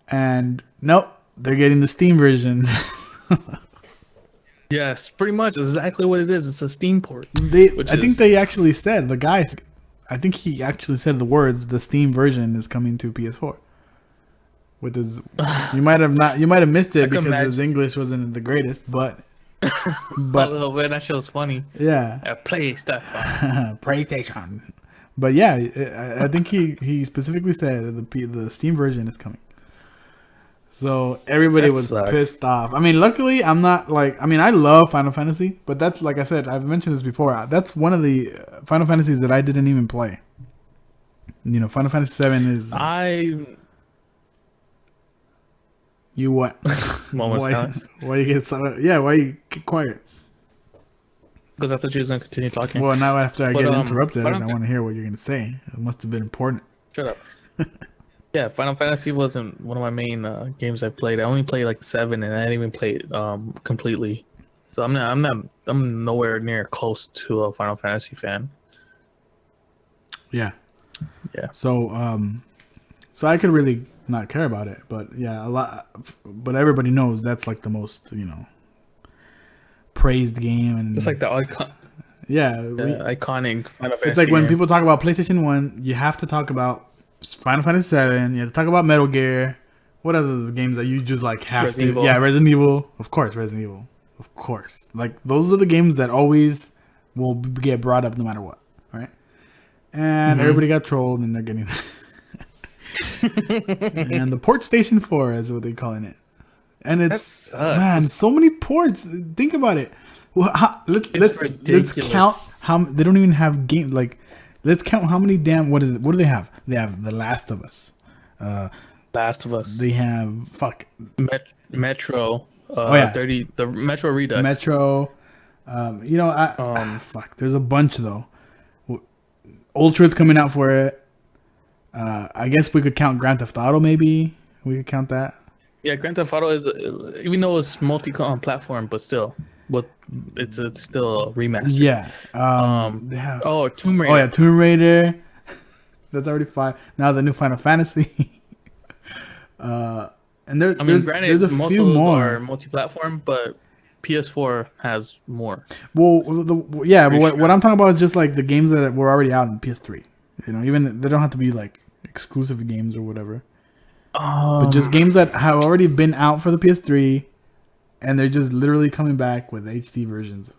and nope, they're getting the Steam version. Yes, pretty much exactly what it is. It's a Steam port. I think they actually said, the guy, I think he actually said the words, "The Steam version is coming to PS4." With his, you might have missed it because his English wasn't the greatest, but oh, man, that show's funny. Yeah, PlayStation. But yeah, I think he specifically said the Steam version is coming. So everybody was pissed off. I mean, luckily, I'm not I love Final Fantasy, but that's, like I said, I've mentioned this before. That's one of the Final Fantasies that I didn't even play. Final Fantasy 7 is. You what? Why you get so? Yeah, why you get quiet? Because I thought you was gonna continue talking. Well, now after I get interrupted, I want to hear what you're gonna say. It must have been important. Shut up. Yeah, Final Fantasy wasn't one of my main games I played. I only played 7, and I didn't even play it completely. So I'm nowhere near close to a Final Fantasy fan. Yeah. Yeah. So so I could really not care about it, but yeah, but everybody knows that's the most praised game, and it's the icon. Yeah, iconic Final Fantasy. It's like when people talk about PlayStation 1, you have to talk about Final Fantasy 7. You have to talk about Metal Gear. What other games that you just have Resident to? Evil. Yeah, Resident Evil. Of course, Resident Evil. Of course. Those are the games that always will get brought up no matter what, right? And everybody got trolled, and they're getting. And the Port Station 4 is what they're calling it. And it's, man, so many ports. Think about it. Well, let's count how they don't even have games. Let's count how many damn. What is it? What do they have? They have The Last of Us. Last of Us. They have fuck. Metro. Oh, yeah. 30. The Metro Redux. Metro. Fuck. There's a bunch though. Ultra's coming out for it. I guess we could count Grand Theft Auto. Maybe we could count that. Yeah, Grand Theft Auto is, even though it's multi-platform, but still, it's still a remaster. Yeah. Tomb Raider. Oh yeah, Tomb Raider. That's already 5. Now the new Final Fantasy. And granted, there's a most few of those more. are multi-platform, but PS4 has more. Well, but what I'm talking about is just like the games that were already out in PS3. Even they don't have to be like exclusive games or whatever. But just games that have already been out for the PS3, and they're just literally coming back with HD versions.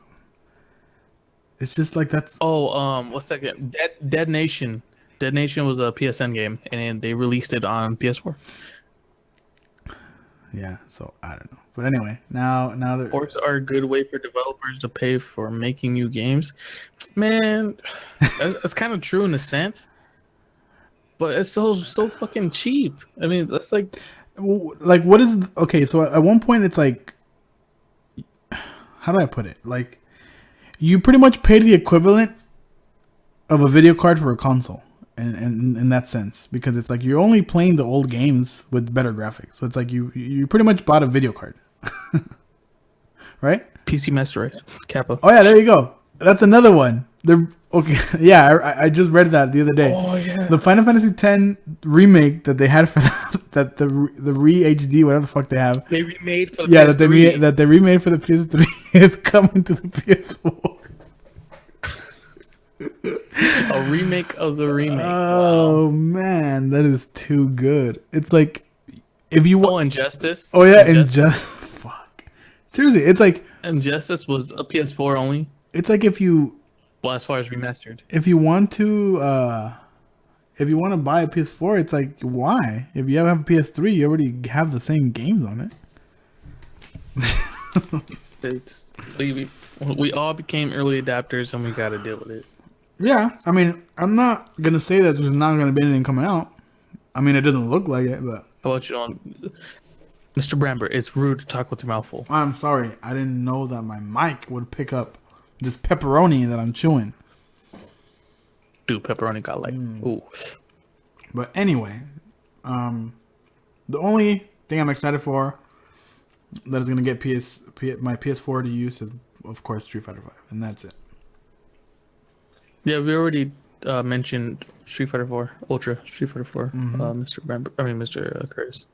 It's just like that's. What's that game? Dead Nation. Dead Nation was a PSN game, and they released it on PS4. Yeah, so I don't know, but anyway, now Ports are a good way for developers to pay for making new games. Man, that's kind of true in a sense, but it's so fucking cheap. I mean, that's like what is okay? So at one point, it's like, how do I put it? Like, you pretty much pay the equivalent of a video card for a console. In that sense, because it's like you're only playing the old games with better graphics, so it's like you pretty much bought a video card, right? PC Master Race, Kappa. Oh yeah, there you go. That's another one. They're okay. Yeah, I just read that the other day. Oh yeah. The Final Fantasy X remake that they had for that the re HD whatever the fuck they have. They remade for the PS3. that they remade for the PS3 is coming to the PS4. A remake of the remake. Oh man, that is too good. It's like if you want Injustice. Oh yeah, Injustice. Fuck. Seriously, it's like Injustice was a PS4 only. It's like if you as far as remastered. If you want to buy a PS4, it's like why? If you have a PS3, you already have the same games on it. We all became early adapters, and we got to deal with it. Yeah, I mean, I'm not gonna say that there's not gonna be anything coming out. I mean, it doesn't look like it, but how about you on Mr. Brambert? It's rude to talk with your mouth full. I'm sorry, I didn't know that my mic would pick up this pepperoni that I'm chewing. Dude, pepperoni got like ooh. But anyway, the only thing I'm excited for that is gonna get my PS4 to use is of course Street Fighter 5, and that's it. Yeah, we already mentioned Street Fighter 4, Ultra Street Fighter 4, Mr. Curtis.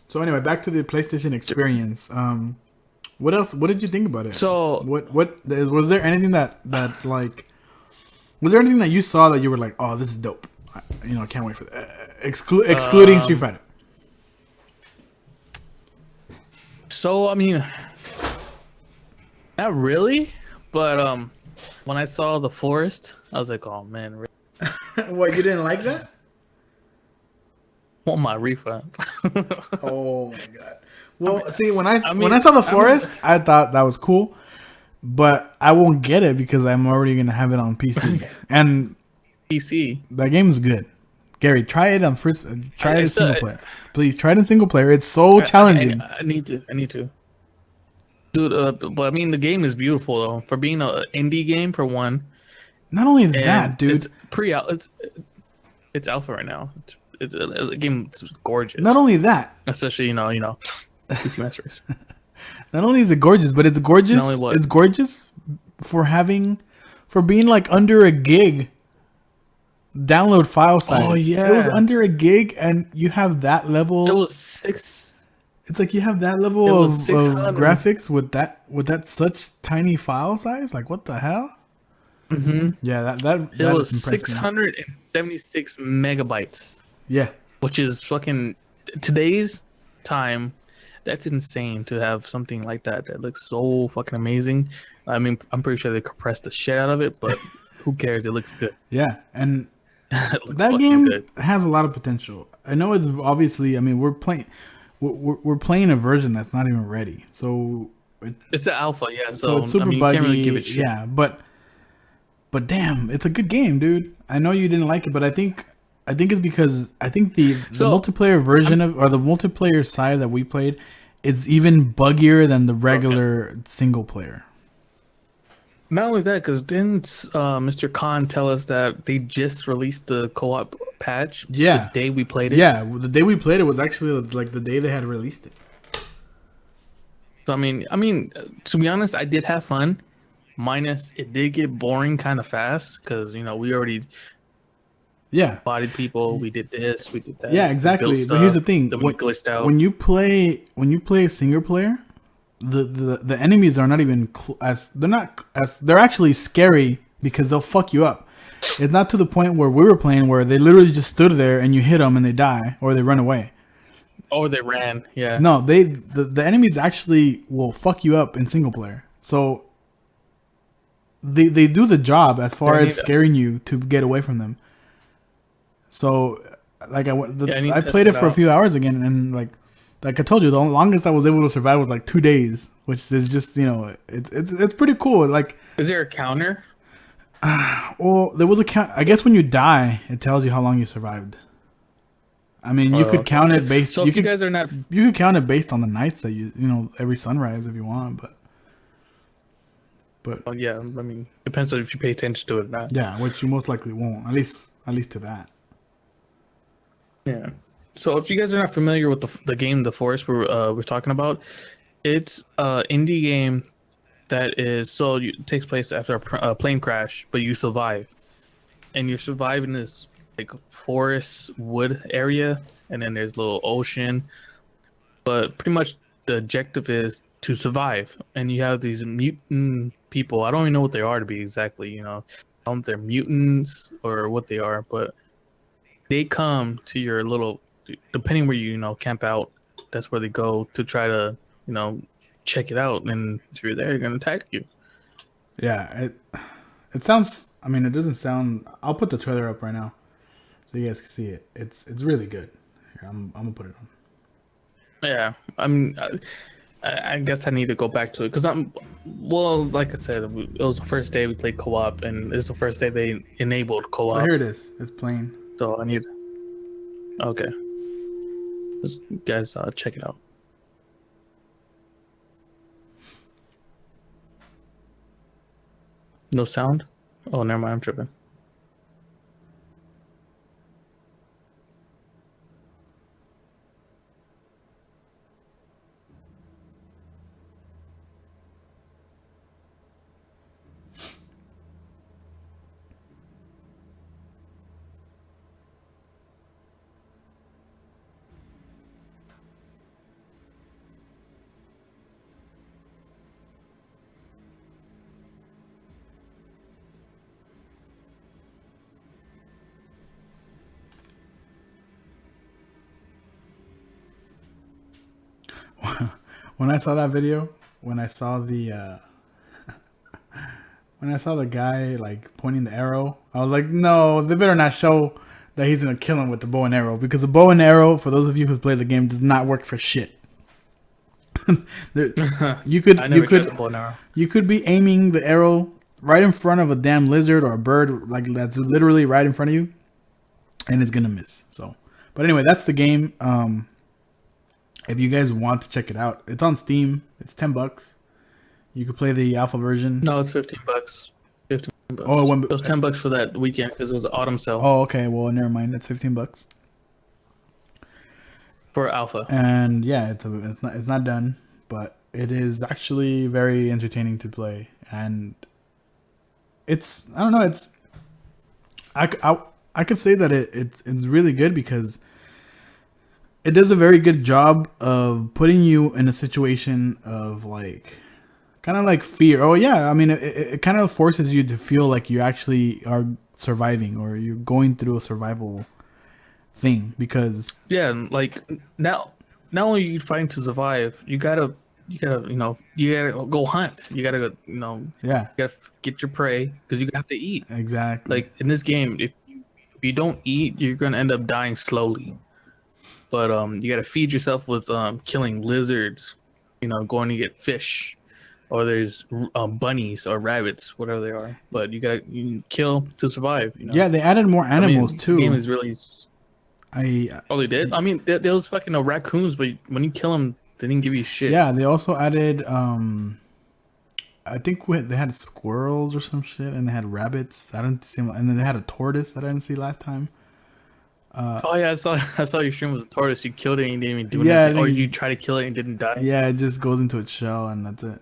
So anyway, back to the PlayStation experience. What else? What did you think about it? So what was there anything that like? Was there anything that you saw that you were like, oh, this is dope? I can't wait for that. Excluding Street Fighter. So I mean, not really, but when I saw the forest, I was like, oh man. What, you didn't like that? Want my refund? Oh my god. Well, see, when I saw the forest, I thought that was cool, but I won't get it because I'm already gonna have it on PC. And PC. That game is good. Gary, try it on first. Try it in single player. Please try it in single player. It's so challenging. I need to. Dude, but I mean, the game is beautiful though. For being an indie game, for one. Not only that, dude. It's it's alpha right now. The game is gorgeous. Not only that, especially PC Master Race. Not only is it gorgeous, but it's gorgeous. It's gorgeous for being like under a gig. Download file size. Oh yeah, it was under a gig, and you have that level. It was 6. It's like you have that level of graphics with that such tiny file size. Like what the hell? Mm-hmm. Yeah, that it was 676 megabytes. Yeah, which is fucking today's time. That's insane to have something like that looks so fucking amazing. I mean, I'm pretty sure they compressed the shit out of it, but who cares? It looks good. Yeah, and that game has a lot of potential. I know it's obviously. I mean, we're playing a version that's not even ready. So it's the alpha, yeah. So it's super buggy. you can't really give it shit. Yeah, but But damn, it's a good game, dude. I know you didn't like it, but I think it's because I think the So multiplayer version of or the multiplayer side that we played is even buggier than the okay. regular single player. Not only that, because didn't Mr. Khan tell us that they just released the co-op patch the Yeah, day we played it? yeah. The day we played it was actually like the day they had released it. So to be honest, I did have fun. Minus, it did get boring kind of fast because we already Yeah, bodied people. We did this, we did that, yeah, we built exactly. But here's the stuff. thing: Then we glitched out. when you play a single player, the enemies are not even they're actually scary because they'll fuck you up. It's not to the point where we were playing where they literally just stood there and you hit them and they die or they run away. Oh, they ran. Yeah. No, the enemies actually will fuck you up in single player. So they do the job as Yeah, far as scaring you to get away from them. So like I need I to test played it it for a out. few hours again and like I told you, the longest I was able to survive was like 2 days, which is just it's pretty cool. Like, Is there a counter? well, there was a count. I guess when you die, it tells you how long you survived. I mean, you Oh, could okay, count okay. it based. So You if you could guys are not, you could count it based on the nights that every sunrise if you want. But well, yeah, depends on if you pay attention to it or not. yeah, which you most likely won't. At least to that. Yeah. So if you guys are not familiar with the game, The Forest we're talking about, it's a indie game that takes place after a plane crash, but you survive, and you're surviving this like forest wood area, and then there's a little ocean. But pretty much the objective is to survive, and you have these mutant people. I don't even know what they are to be exactly. I don't know if they're mutants or what they are, but they come to your little, depending where camp out. That's where they go to try to you know check it out, and if you're there, they're gonna attack you. Yeah, it sounds. I mean, it doesn't sound. I'll put the trailer up right now so you guys can see it. It's really good. Here, I'm gonna put it on. Yeah, I guess I need to go back to it because well, like I said, it was the first day we played co-op, and it's the first day they enabled So co-op. here it is. It's playing. So I need. Okay, guys, check it out. No sound. Oh, never mind. I'm tripping. When I saw that video, when I saw the when I saw the guy like pointing the arrow, I was like, no, they better not show that he's gonna kill him with the bow and arrow because the bow and arrow, for those of you who's played the game, does not work for shit. there, you could I you never tried the could bow and arrow. you could be aiming the arrow right in front of a damn lizard or a bird, like that's literally right in front of you, and it's gonna miss. So, but anyway, that's the game. If you guys want to check it out, it's on Steam. It's $10. You could play the alpha version. No, it's $15. $15. Oh, it went. It was $10 for that weekend because it was an autumn sale Oh, okay. Well, never mind. It's $15. for alpha. And yeah, it's not done, but it is actually very entertaining to play, and I don't know. I could say that it's really good because it does a very good job of putting you in a situation of like kind of like fear. Oh yeah, I mean it kind of forces you to feel like you actually are surviving or you're going through a survival thing because Yeah, and like now, not only are you fighting to survive, you gotta go hunt. You gotta go, yeah, you gotta get your prey because you have to eat. exactly. Like in this game, if you don't eat, you're gonna end up dying slowly. But you gotta feed yourself with killing lizards. Going to get fish. or there's bunnies or rabbits, whatever they are. But you kill to survive. Yeah, they added more animals The too. game is really. I Oh, they did. I mean, there was fucking raccoons, but when you kill them, they didn't give you shit. Yeah, they also added. I think they had squirrels or some shit, and they had rabbits. I didn't see, and then they had a tortoise that I didn't see last time. Oh yeah, I saw your stream was a tortoise. You killed it and you didn't even do Yeah, anything, or you tried to kill it and didn't die. Yeah, it just goes into its shell and that's it.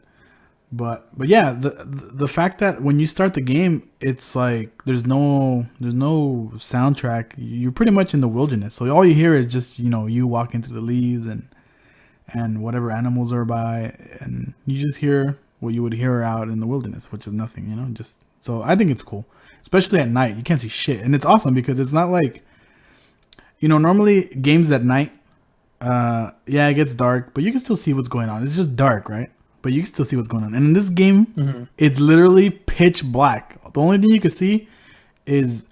But yeah, the fact that when you start the game, it's like there's no soundtrack. You're pretty much in the wilderness, so all you hear is just you walking through the leaves and whatever animals are by, and you just hear what you would hear out in the wilderness, which is nothing. Just so I think it's cool, especially at night. You can't see shit, and it's awesome because it's not like normally games at night. Yeah, it gets dark, but you can still see what's going on. It's just dark, right? But you can still see what's going on. And in this game, it's literally pitch black. The only thing you can see is,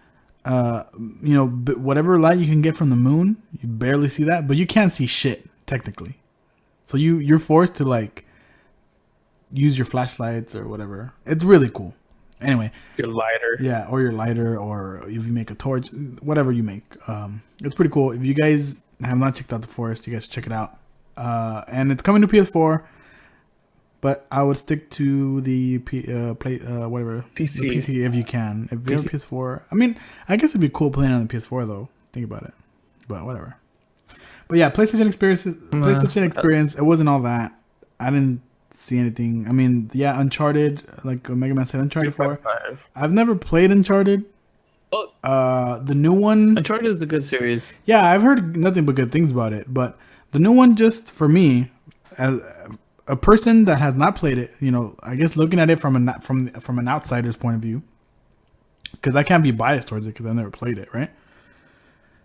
whatever light you can get from the moon. You barely see that, but you can't see shit technically. So you're forced to like use your flashlights or whatever. It's really cool. Anyway, your lighter. Yeah, or your lighter, or if you make a torch, whatever you make. It's pretty cool. If you guys have not checked out the forest, you guys should check it out. And it's coming to PS4. But I would stick to the whatever PC. The PC if you can. If you have a PS4, I mean, I guess it'd be cool playing on the PS4 though. Think about it, but whatever. But yeah, PlayStation experience. It wasn't all that. I didn't see anything. I mean, yeah, Uncharted, like Mega Man said, Uncharted 4. I've never played Uncharted. The new one. Uncharted is a good series. Yeah, I've heard nothing but good things about it. But the new one, just for me, as a person that has not played it, I guess looking at it from an outsider's point of view, because I can't be biased towards it because I've never played it, right?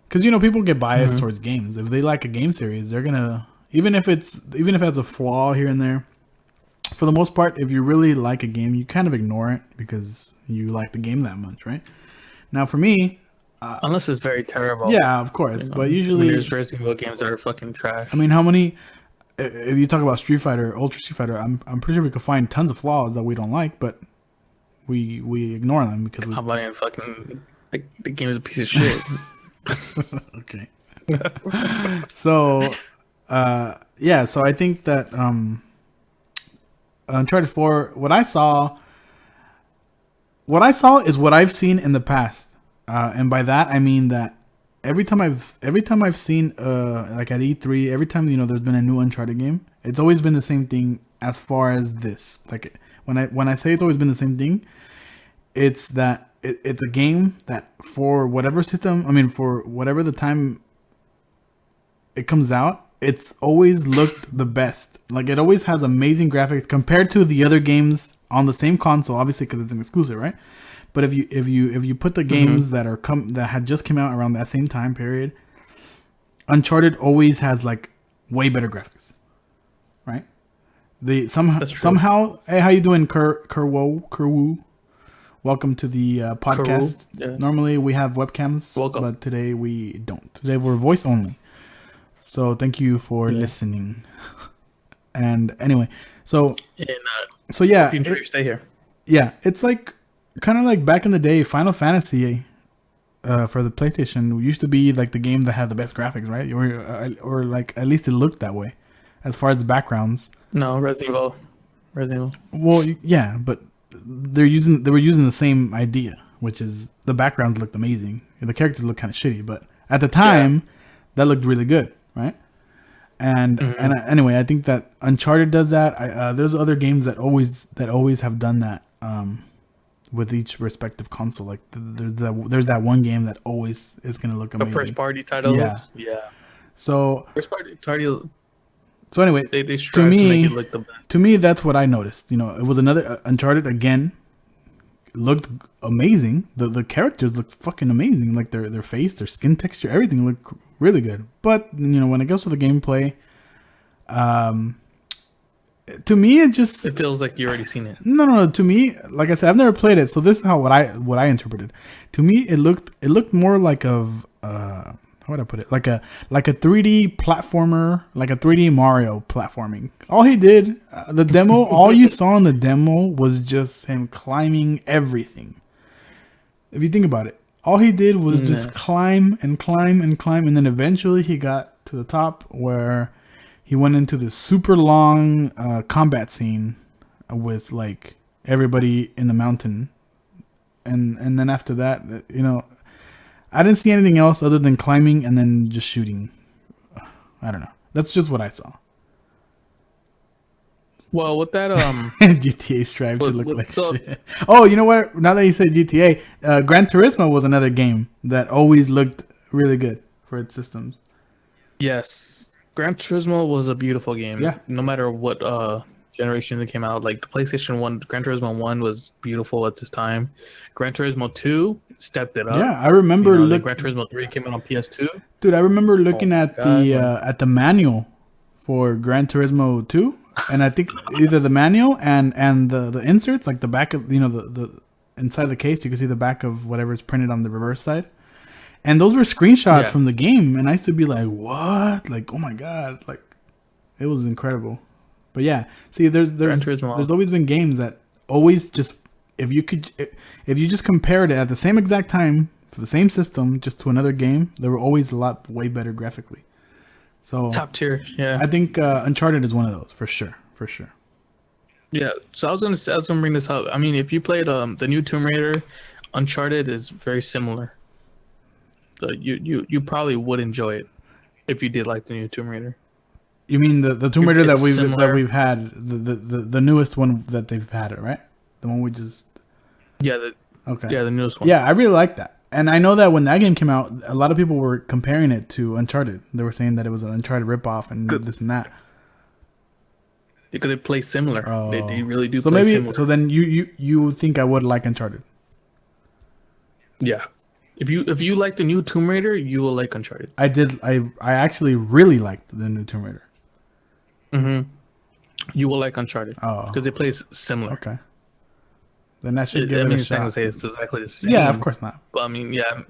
Because people get biased towards games. If they like a game series, they're gonna even if it has a flaw here and there. For the most part, if you really like a game, you kind of ignore it because you like the game that much, right? Now, for me, unless it's very terrible. Yeah, of course, but usually there's Resident Evil games that are fucking trash. I mean, how many? If you talk about Street Fighter, Ultra Street Fighter, I'm pretty sure we could find tons of flaws that we don't like, but we ignore them because I'm not fucking like the game is a piece of shit. Okay. So, yeah. So I think that Uncharted 4. What I saw is what I've seen in the past, and by that I mean that. Every time I've seen like at E3, every time there's been a new Uncharted game, it's always been the same thing as far as this. Like when I say it's always been the same thing, it's that it's a game that for whatever system, I mean for whatever the time it comes out, it's always looked the best. Like it always has amazing graphics compared to the other games on the same console, obviously because it's an exclusive, right? But if you put the games that had just come out around that same time period, Uncharted always has like way better graphics, right? Somehow, hey, how you doing, Kerwoo? Welcome to the podcast. Yeah. Normally we have webcams, but today we don't. Today we're voice only. So thank you for listening. And anyway, so yeah, stay here. Yeah, it's like. Kind of like back in the day, Final Fantasy for the PlayStation used to be like the game that had the best graphics, right? Or like at least it looked that way, as far as the backgrounds. No, Resident Evil. Well, yeah, but they were using the same idea, which is the backgrounds looked amazing. The characters looked kind of shitty, but at the time, that looked really good, right? And anyway, I think that Uncharted does that. There's other games that always have done that. With each respective console, like there's that one game that always is gonna look amazing. The first party title. Yeah. So first party title. So anyway, they strive to make it look the best. To me, that's what I noticed. It was another Uncharted again. Looked amazing. The characters looked fucking amazing. Like their face, their skin texture, everything looked really good. But when it goes to the gameplay, to me, it feels like you already seen it. No. To me, like I said, I've never played it, so this is what I interpreted. To me, it looked more like how how would I put it? Like a 3D platformer, like a 3D Mario platforming. All he did, the demo, all you saw in the demo was just him climbing everything. If you think about it, all he did was just climb and climb and climb, and then eventually he got to the top where he went into this super long combat scene with like everybody in the mountain, and then after that, I didn't see anything else other than climbing and then just shooting. I don't know. That's just what I saw. Well, with that GTA strive to look like shit. Oh, you know what? Now that you said GTA, Gran Turismo was another game that always looked really good for its systems. Yes, Gran Turismo was a beautiful game. Yeah. No matter what generation it came out, like the PlayStation 1, Gran Turismo 1 was beautiful at this time. Gran Turismo 2 stepped it up. Yeah, I remember Gran Turismo 3 came out on PS2. Dude, I remember looking at the manual for Gran Turismo 2, and I think either the manual and the inserts, like the back of the inside the case, you can see the back of whatever's printed on the reverse side. And those were screenshots from the game, and I used to be like, "What? Like, oh my god!" Like, it was incredible. But yeah, see, there's always been games that always just if you just compared it at the same exact time for the same system just to another game, they were always a lot way better graphically. So top tier, yeah. I think Uncharted is one of those for sure. Yeah. So I was gonna bring this up. I mean, if you played the new Tomb Raider, Uncharted is very similar. You probably would enjoy it if you did like the new Tomb Raider. You mean the Tomb Raider that we've had, the newest one that they've had, it right? The one we just the newest one. Yeah, I really like that, and I know that when that game came out, a lot of people were comparing it to Uncharted. They were saying that it was an Uncharted ripoff and this and that. Because they play similar. Oh. They really do. So play maybe similar. So then you think I would like Uncharted? Yeah. If you like the new Tomb Raider, you will like Uncharted. I did. I actually really liked the new Tomb Raider. Mm-hmm. You will like Uncharted. Oh, because it plays similar. Okay. Then that should give it a shot. To say it's exactly the same. Yeah, of course not. But I mean, yeah.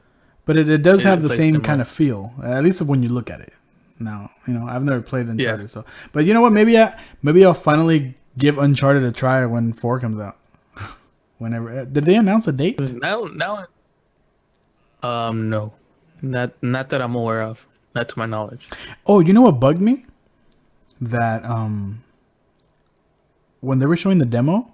But it does have the same similar. kind of feel, at least when you look at it. Now, I've never played Uncharted, so. But you know what? Maybe I'll finally give Uncharted a try when 4 comes out. Whenever did they announce a date? Now, no, not that I'm aware of, not to my knowledge. Oh, you know what bugged me? That when they were showing the demo,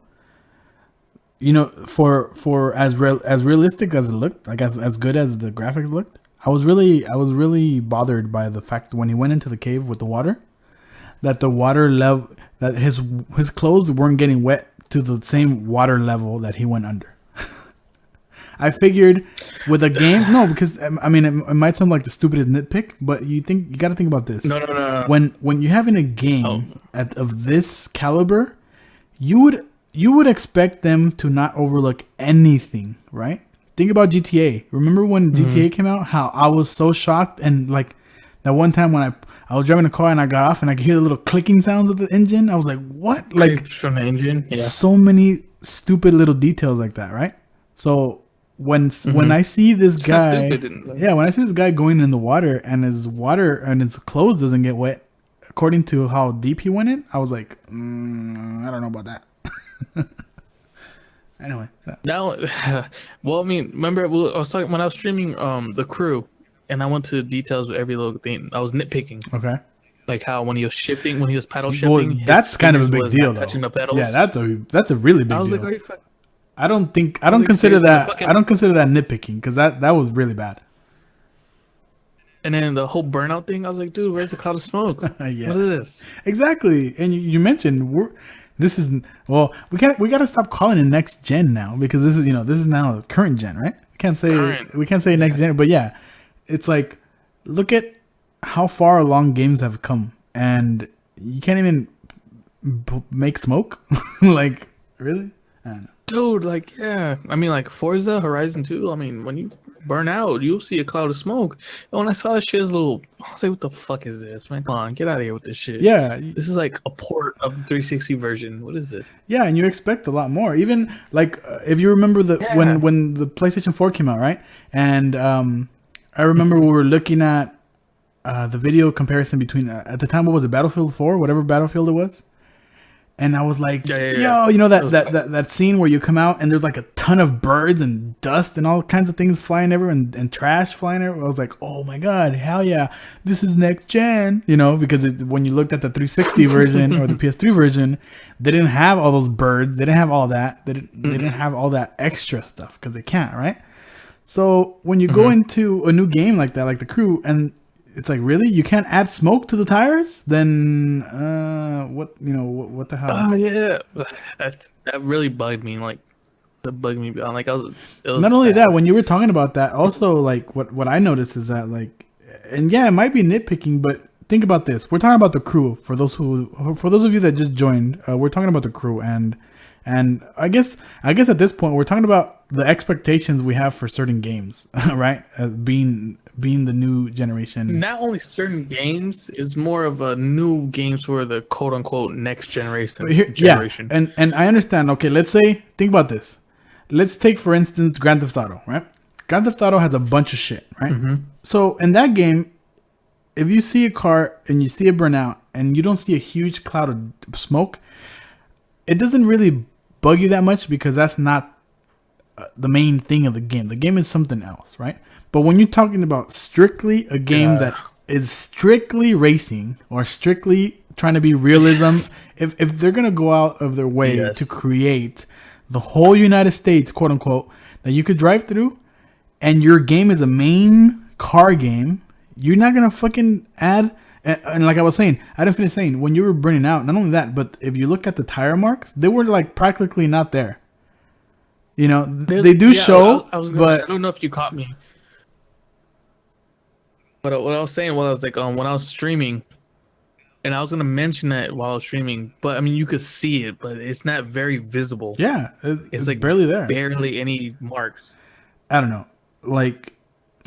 for as realistic as it looked, like as good as the graphics looked, I was really bothered by the fact that when he went into the cave with the water, that the water level, that his clothes weren't getting wet to the same water level that he went under. I figured with a game, no, because I mean it might sound like the stupidest nitpick, but you got to think about this. No. When you're having a game of this caliber, you would expect them to not overlook anything, right? Think about GTA. Remember when GTA came out? How I was so shocked, and like that one time when I was driving a car and I got off and I could hear the little clicking sounds of the engine. I was like, "What?" Like from the engine. Yeah. So many stupid little details like that, right? So when I see this guy, when I see this guy going in the water and his clothes doesn't get wet, according to how deep he went in, I was like, I don't know about that. Anyway, now, well, I mean, remember I was talking when I was streaming The Crew, and I went to details with every little thing. I was nitpicking. Okay. Like how when he was paddle shifting. Well, that's kind of a big deal, though. Touching the pedals. Yeah, that's a really big deal. I was like, are you fucking... I don't consider that nitpicking, because that was really bad. And then the whole burnout thing, I was like, dude, where's the cloud of smoke? Yeah. What is this? Exactly. And you mentioned we gotta stop calling it next gen now, because this is now the current gen, right? We can't say next gen, but yeah, it's like, look at how far along games have come, and you can't even make smoke. Like, really? I don't know. Dude, like, yeah. I mean, like, Forza Horizon 2, I mean, when you burn out, you'll see a cloud of smoke. And when I saw this shit, I was like, what the fuck is this, man? Come on, get out of here with this shit. Yeah. This is like a port of the 360 version. What is this? Yeah, and you expect a lot more. Even, like, if you remember when the PlayStation 4 came out, right? And I remember we were looking at the video comparison between at the time, what was it, Battlefield 4, whatever Battlefield it was. And I was like, yo, you know that scene where you come out and there's like a ton of birds and dust and all kinds of things flying everywhere and trash flying everywhere. I was like, oh my god, hell yeah, this is next gen, you know, because when you looked at the 360 version or the PS3 version, they didn't have all those birds, they didn't have all that, they didn't have all that extra stuff because they can't, right? So when you go into a new game like that, like The Crew, and it's like, really? You can't add smoke to the tires? Then what the hell? Oh yeah, that really bugged me. Like, that bugged me. Like, it was not only bad. that, when you were talking about that, also like what I noticed is that, like, and yeah, it might be nitpicking, but think about this. We're talking about The Crew. For those of you that just joined, we're talking about The Crew, and I guess at this point we're talking about the expectations we have for certain games, right? Being the new generation. Not only certain games, it's more of a new games for the quote unquote next generation. Yeah, and I understand. Okay, let's say, think about this. Let's take, for instance, Grand Theft Auto, right? Grand Theft Auto has a bunch of shit, right? So in that game, if you see a car and you see it burn out and you don't see a huge cloud of smoke, it doesn't really bug you that much because that's not the main thing of the game. The game is something else, right? But when you're talking about strictly a game that is strictly racing or strictly trying to be realism, if they're going to go out of their way to create the whole United States, quote unquote, that you could drive through, and your game is a main car game, you're not going to fucking add. And like I was saying, I didn't finish saying, when you were burning out, not only that, but if you look at the tire marks, they were like practically not there. You know, they do show, but I don't know if you caught me. But what I was saying was, like, when I was streaming, and I was gonna mention that while I was streaming, but I mean, you could see it, but it's not very visible. Yeah, it's like barely there, barely any marks. I don't know, like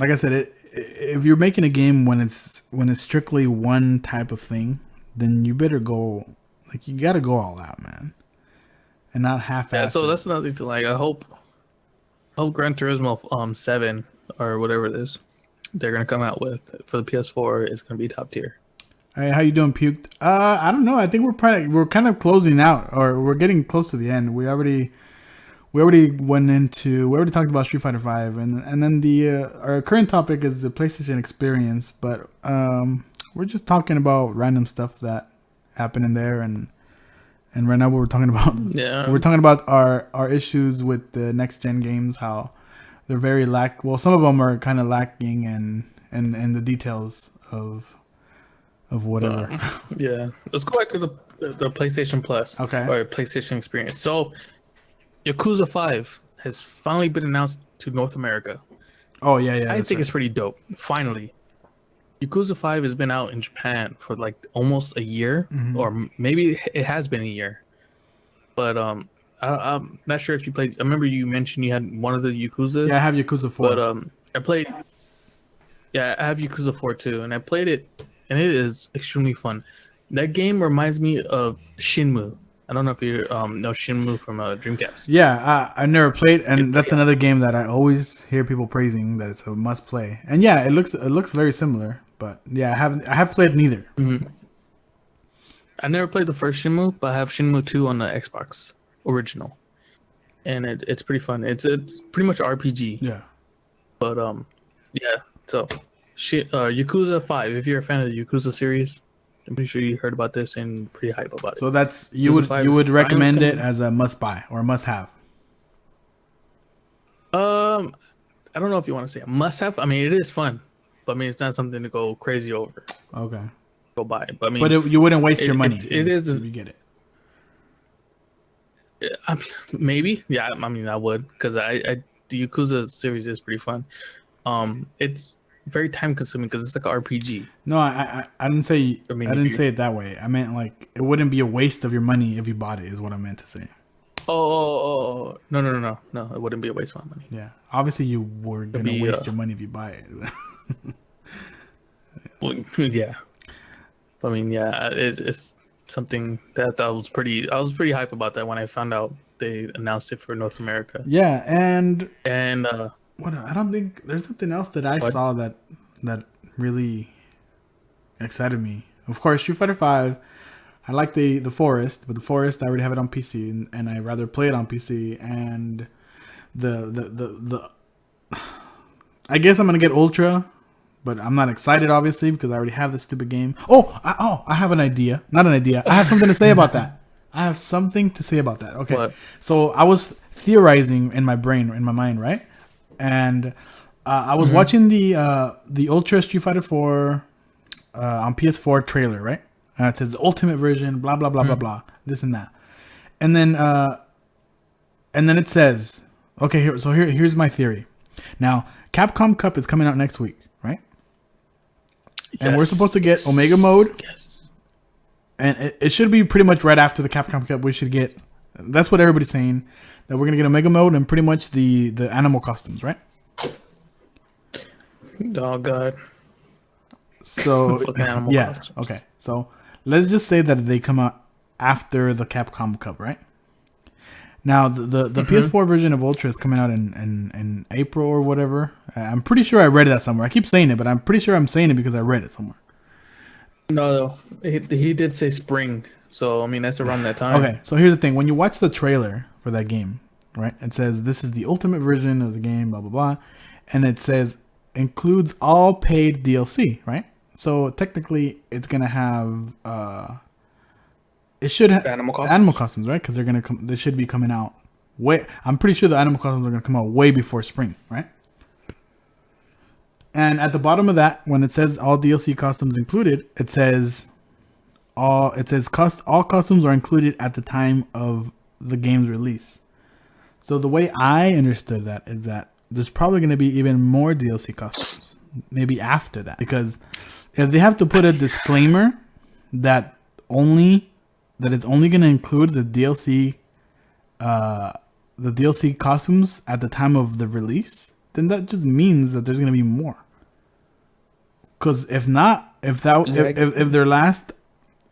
I said, if you're making a game when it's strictly one type of thing, then you better go, like, you gotta go all out, man, and not half-ass. Yeah, so that's another thing to, like, I hope Gran Turismo 7 or whatever it is they're gonna come out with for the PS4 is gonna be top tier. Hey, how you doing, Puked? I don't know. I think we're kind of closing out, or we're getting close to the end. We already talked about Street Fighter 5, and then our current topic is the PlayStation experience, but we're just talking about random stuff that happened in there, and right now we're talking about our issues with the next gen games, how they're very some of them are kind of lacking and the details of whatever. Yeah, let's go back to the PlayStation Plus, okay, or PlayStation Experience. So, Yakuza 5 has finally been announced to North America. Oh yeah. I think it's pretty dope. Finally, Yakuza 5 has been out in Japan for like almost a year, or maybe it has been a year. But I'm not sure if you played. I remember you mentioned you had one of the Yakuzas. Yeah, I have Yakuza 4. But I played. Yeah, I have Yakuza 4 too, and I played it, and it is extremely fun. That game reminds me of Shenmue. I don't know if you know Shenmue from Dreamcast. Yeah, I never played, and that's another game that I always hear people praising that it's a must play. And yeah, it looks very similar, but yeah, I have played neither. I never played the first Shenmue, but I have Shenmue 2 on the Xbox original, and it's pretty fun. It's pretty much RPG. Yeah. But yeah. So, Yakuza 5. If you're a fan of the Yakuza series, I'm pretty sure you heard about this and pretty hype about it. So that's you would recommend it as a must buy or a must have. I don't know if you want to say a must have. I mean, it is fun, but I mean, it's not something to go crazy over. Okay. Go buy, but I mean, you wouldn't waste your money. It is. If you get it. Maybe, yeah. I mean, I would, because the Yakuza series is pretty fun. It's very time consuming because it's like an RPG. No, I didn't say. I didn't say it that way. I meant, like, it wouldn't be a waste of your money if you bought it. Is what I meant to say. Oh, no! It wouldn't be a waste of my money. Yeah, obviously you were gonna waste your money if you buy it. Well, yeah. I mean, yeah, it's something that I was pretty hype about that when I found out they announced it for North America. Yeah, and what I don't think there's something else that I saw that really excited me. Of course, Street Fighter Five. I like the Forest, but the Forest I already have it on PC, and I rather play it on PC. And the I guess I'm gonna get Ultra, but I'm not excited obviously because I already have this stupid game. I have an idea. Not an idea. I have something to say about that. I have something to say about that. Okay. What? So I was theorizing in my brain, in my mind, right? And I was watching the Ultra Street Fighter 4 on PS4 trailer, right? And it says the ultimate version, blah blah blah blah blah, this and that, and then it says, okay, here's my theory. Now, Capcom Cup is coming out next week, right? And we're supposed to get Omega Mode, and it should be pretty much right after the Capcom Cup. We should get, that's what everybody's saying, that we're gonna get Omega Mode and pretty much the animal costumes, right? Oh God. So yeah, costumes. okay. So let's just say that they come out after the Capcom Cup, right? Now the PS4 version of Ultra is coming out in April or whatever. I'm pretty sure I read that somewhere. I keep saying it, but I'm pretty sure I'm saying it because I read it somewhere. No, he did say spring, so I mean that's around that time. Okay, so here's the thing: when you watch the trailer for that game, right? It says this is the ultimate version of the game, blah blah blah, and it says includes all paid DLC, right? So technically, it's gonna have it should have animal costumes, right? Because they should be coming out way. I'm pretty sure the animal costumes are gonna come out way before spring, right? And at the bottom of that, when it says all DLC costumes included, it says all costumes are included at the time of the game's release. So the way I understood that is that there's probably going to be even more DLC costumes, maybe after that, because if they have to put a disclaimer that it's only going to include the DLC costumes at the time of the release, then that just means that there's going to be more. Because if not, if their last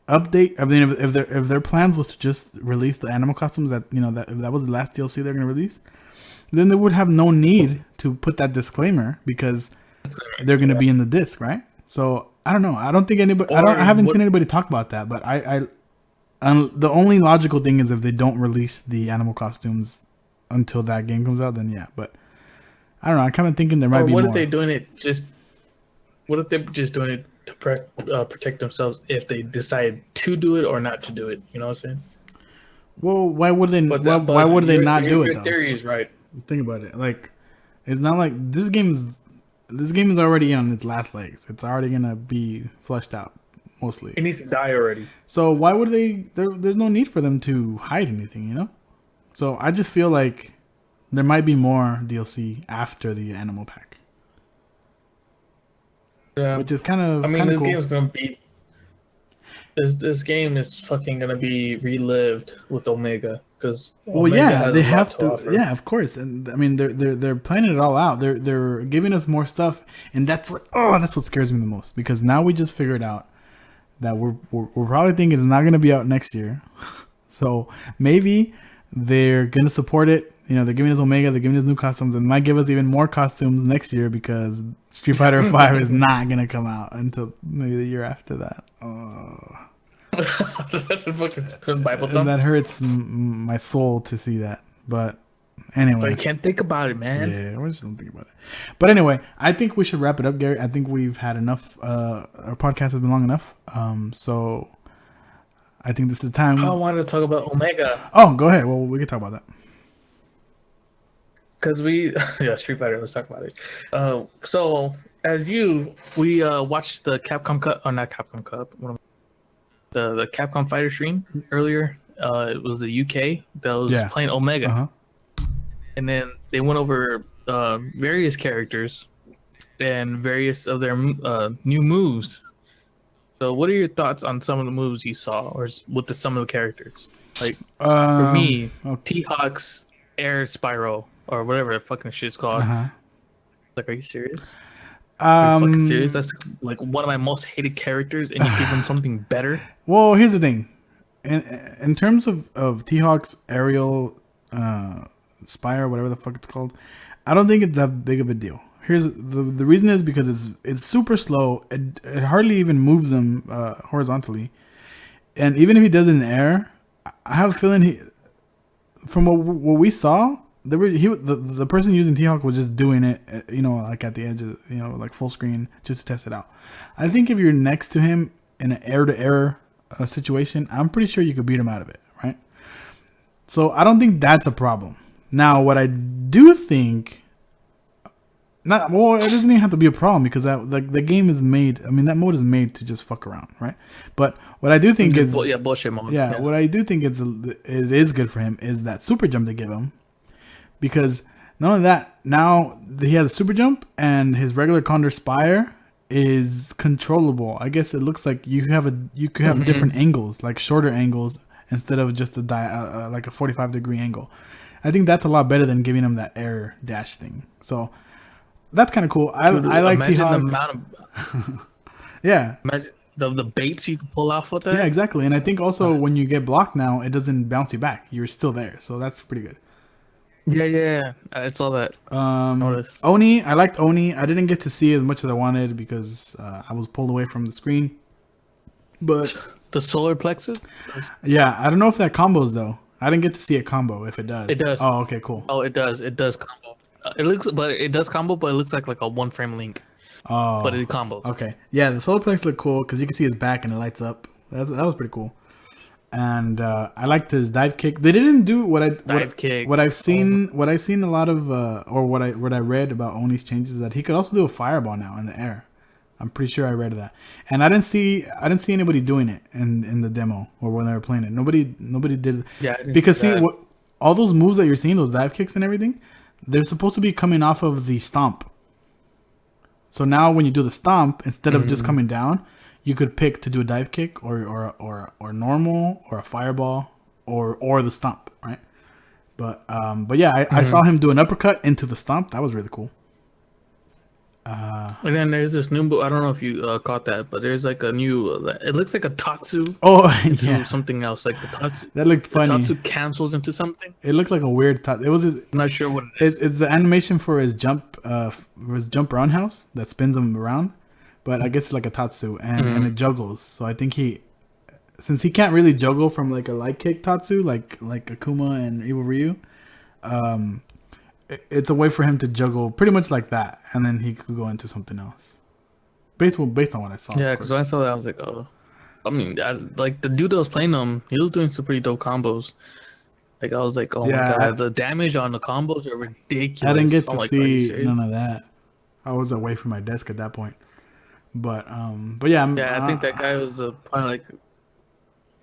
update, I mean, if their plans was to just release the animal costumes, that if that was the last DLC they're going to release, then they would have no need to put that disclaimer because they're going to be in the disc, right? So I don't know. I don't think anybody. I haven't seen anybody talk about that. But the only logical thing is if they don't release the animal costumes until that game comes out, then yeah. But I don't know. I'm kind of thinking there might be more. What if they're doing it just? What if they're just doing it to protect themselves if they decide to do it or not to do it? You know what I'm saying? Well, why would they? Why would they not do it? Your theory is right. Think about it. Like, it's not like this game is already on its last legs. It's already gonna be flushed out mostly. It needs to die already. So why would they? There's no need for them to hide anything, you know. So I just feel like there might be more DLC after the animal pack. Yeah, which is kind of. I mean, this cool. game's gonna be. This game is fucking gonna be relived with Omega because. Well, yeah, they have to. Yeah, of course, and I mean they're planning it all out. They're giving us more stuff, and that's what scares me the most because now we just figured out that we're probably thinking it's not gonna be out next year, so maybe they're gonna support it. They're giving us Omega, they're giving us new costumes, and might give us even more costumes next year because Street Fighter 5 is not gonna come out until maybe the year after that. That's a fucking Bible thump. And that hurts my soul to see that. But anyway, but you can't think about it, man. Yeah, we just don't think about it. But anyway, I think we should wrap it up, Gary. I think we've had enough. Our podcast has been long enough. So I think this is the time. I wanted to talk about Omega. Oh, go ahead. Well, we can talk about that. Because Street Fighter. Let's talk about it. So as we watched the Capcom Cup, or not Capcom Cup, the Capcom Fighter stream earlier. It was the UK that was playing Omega, and then they went over various characters and various of their new moves. So, what are your thoughts on some of the moves you saw, or with some of the characters? Like for me, T-Hawk's Air Spiral, or whatever the fucking shit's called. Like, are you serious? Are you fucking serious? That's like one of my most hated characters, and you give them something better. Well, here's the thing. In terms of T-Hawk's aerial Spire, whatever the fuck it's called, I don't think it's that big of a deal. Here's the reason is because it's super slow. It hardly even moves him horizontally, and even if he does it in the air, I have a feeling from what we saw, the person using T-Hawk was just doing it, like at the edge of, like full screen just to test it out. I think if you're next to him in an air-to-air situation, I'm pretty sure you could beat him out of it, right? So I don't think that's a problem. Now, what I do think, it doesn't even have to be a problem because the game is made. I mean, that mode is made to just fuck around, right? But what I do think is bullshit mode. Yeah, what I do think it is good for him is that super jump they give him, because not only that, now he has a super jump and his regular Condor Spire is controllable. I guess it looks like you could have different angles, like shorter angles instead of just like a 45-degree angle. I think that's a lot better than giving him that air dash thing. So that's kind of cool. I like T-Hawk. The amount of yeah. Imagine the baits you can pull off with that. Yeah, exactly. And I think also when you get blocked now, it doesn't bounce you back. You're still there. So that's pretty good. Yeah. I saw that. Oni, I liked Oni. I didn't get to see as much as I wanted because I was pulled away from the screen. But the solar plexus? Yeah, I don't know if that combos though. I didn't get to see a combo if it does. It does. Oh, okay, cool. Oh, it does. It does combo. It does combo, but it looks like a one frame link. Oh, but it combos. Okay, yeah, the solar plex looked cool because you can see his back and it lights up. That was pretty cool. And I liked his dive kick. They didn't do what I've seen a lot of or what I read about Oni's changes is that he could also do a fireball now in the air. I'm pretty sure I read that, and I didn't see anybody doing it in the demo or when they were playing it. Nobody did. Yeah, because all those moves that you're seeing, those dive kicks and everything, they're supposed to be coming off of the stomp. So now when you do the stomp, instead of just coming down, you could pick to do a dive kick or normal or a fireball or the stomp, right? But yeah, I saw him do an uppercut into the stomp. That was really cool. And then there's this new. I don't know if you caught that, but there's like a new. It looks like a Tatsu. Oh, into something else, like the Tatsu. That looked funny. The Tatsu cancels into something. It looked like a weird Tatsu. It was. I'm not sure what it is. It's the animation for his jump roundhouse that spins him around, but I guess it's like a Tatsu and it juggles. So I think since he can't really juggle from like a light kick Tatsu like Akuma and Evil Ryu, it's a way for him to juggle pretty much like that, and then he could go into something else. Based on what I saw. Yeah, because when I saw that, I was like, oh. I mean, like the dude that was playing him, he was doing some pretty dope combos. Like I was like, oh my god, the damage on the combos are ridiculous. I didn't get to see none of that. I was away from my desk at that point. But yeah. I think that guy was probably like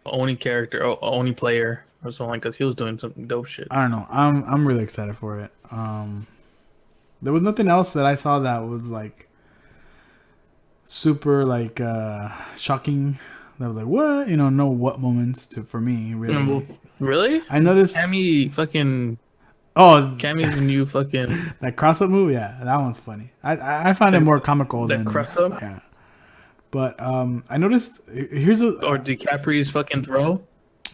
Oni character or Oni player or something, like, because he was doing some dope shit. I don't know. I'm really excited for it. There was nothing else that I saw that was like super like shocking. That was like what no what moments for me really. Really? I noticed Cammy fucking. Oh, Cammy's new fucking that cross up move. Yeah, that one's funny. I find it more comical than cross up. Yeah. But I noticed or DiCaprio's fucking throw.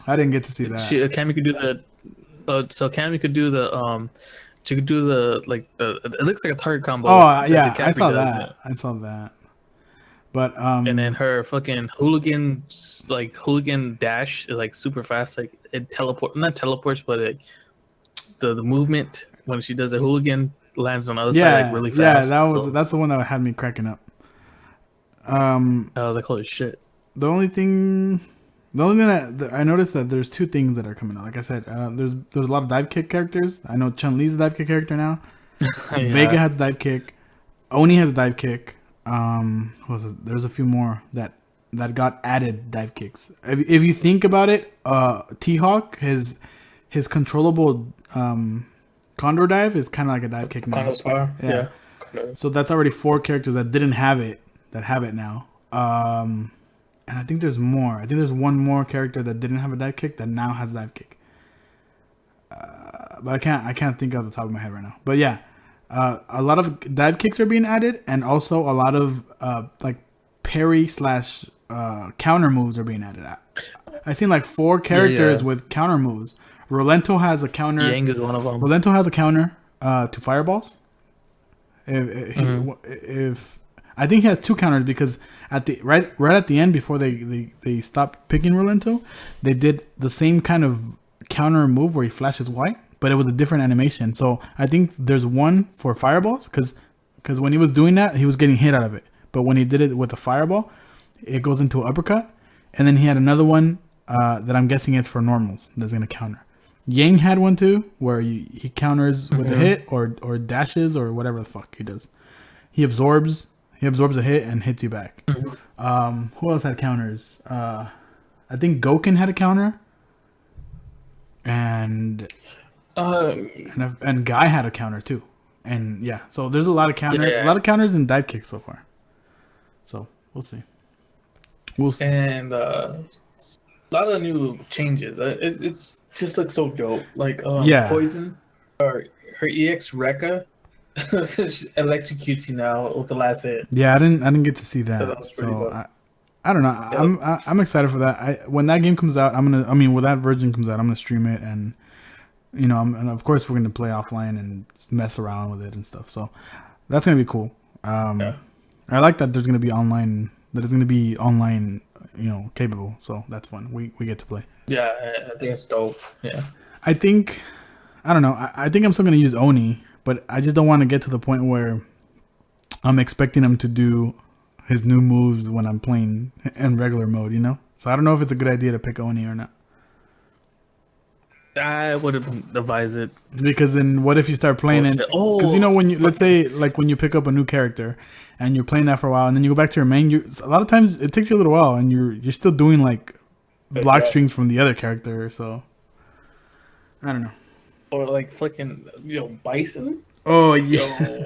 I didn't get to see that. Cammy could do the. So Cammy could do the She could do the it looks like a target combo. Oh yeah, I saw that. I saw that. But and then her fucking hooligan dash is like super fast. Like it not teleports, but the movement when she does a hooligan lands on the other side like really fast. Yeah, that's the one that had me cracking up. I was like, holy shit. The only thing that I noticed that there's two things that are coming out. Like I said, there's a lot of dive kick characters. I know Chun-Li's a dive kick character now. Yeah. Vega has a dive kick. Oni has a dive kick. There's a few more that got added dive kicks. If you think about it, T-Hawk, his controllable Condor dive is kind of like a dive kick now. Condor's power. Yeah. So that's already 4 characters that didn't have it that have it now. And I think there's more. I think there's one more character that didn't have a dive kick that now has a dive kick. But I can't think of the top of my head right now. But yeah, a lot of dive kicks are being added, and also a lot of like parry / counter moves are being added. I've seen like 4 characters with counter moves. Rolento has a counter. Yang is one of them. Rolento has a counter to fireballs. If I think he has 2 counters because at the right at the end before they stopped picking Rolento, they did the same kind of counter move where he flashes white, but it was a different animation. So I think there's one for fireballs because when he was doing that, he was getting hit out of it. But when he did it with a fireball, it goes into an uppercut. And then he had another one that I'm guessing is for normals that's going to counter. Yang had one too where he counters with a hit or dashes or whatever the fuck he does. He absorbs a hit and hits you back. Who else had counters? I think Goken had a counter. And Guy had a counter too. And yeah, so there's a lot of counters and dive kicks so far. So we'll see. And a lot of new changes. It's just looks so dope. Like Poison or her EX Rekka electrocutes you now with the last hit. Yeah, I didn't get to see that. So I don't know. Yep. I'm excited for that. When that game comes out, when that version comes out, I'm gonna stream it, and and of course we're gonna play offline and mess around with it and stuff. So that's gonna be cool. I like that there's gonna be online. That is gonna be online, capable. So that's fun. We get to play. Yeah, I think it's dope. Yeah. I think I'm still gonna use Oni, but I just don't want to get to the point where I'm expecting him to do his new moves when I'm playing in regular mode, So I don't know if it's a good idea to pick Oni or not. I would advise it. Because then what if you start playing it? Because when you, let's say like when you pick up a new character and you're playing that for a while and then you go back to your main, a lot of times it takes you a little while and you're still doing like block strings from the other character. So I don't know. Or like fucking Bison. Oh yeah,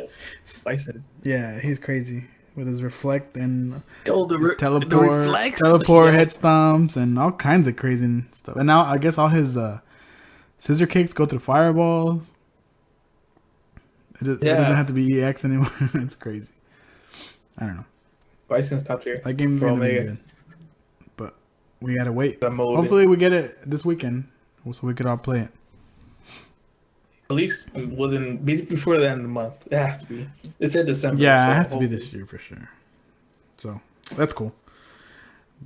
Bison. Yeah, he's crazy. With his reflect and teleport, head stomps, and all kinds of crazy stuff. And now I guess all his scissor kicks go through fireballs. It doesn't have to be EX anymore. It's crazy. I don't know. Bison's top tier. That game's gonna be good, but we gotta wait. Hopefully, we get it this weekend, so we could all play it. At least before the end of the month. It has to be. It said December. Yeah, it has to be this year for sure. So that's cool.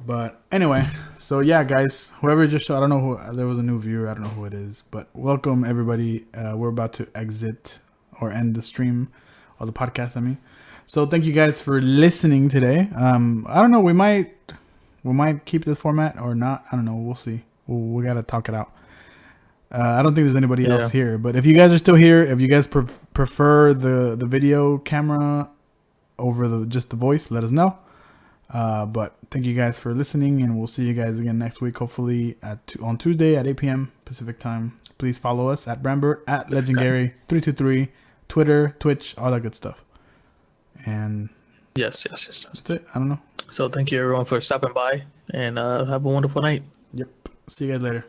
But anyway, so yeah, guys, whoever just showed, I don't know who. There was a new viewer. I don't know who it is, but welcome everybody. We're about to exit or end the stream or the podcast. I mean, so thank you guys for listening today. I don't know. We might keep this format or not. I don't know. We'll see. We gotta talk it out. I don't think there's anybody else here, but if you guys are still here, if you guys prefer the video camera over just the voice, let us know. But thank you guys for listening, and we'll see you guys again next week, hopefully on Tuesday at 8 p.m. Pacific time. Please follow us at Brambert, at Legendary323, Twitter, Twitch, all that good stuff. And yes. That's it. I don't know. So thank you everyone for stopping by, and have a wonderful night. Yep. See you guys later.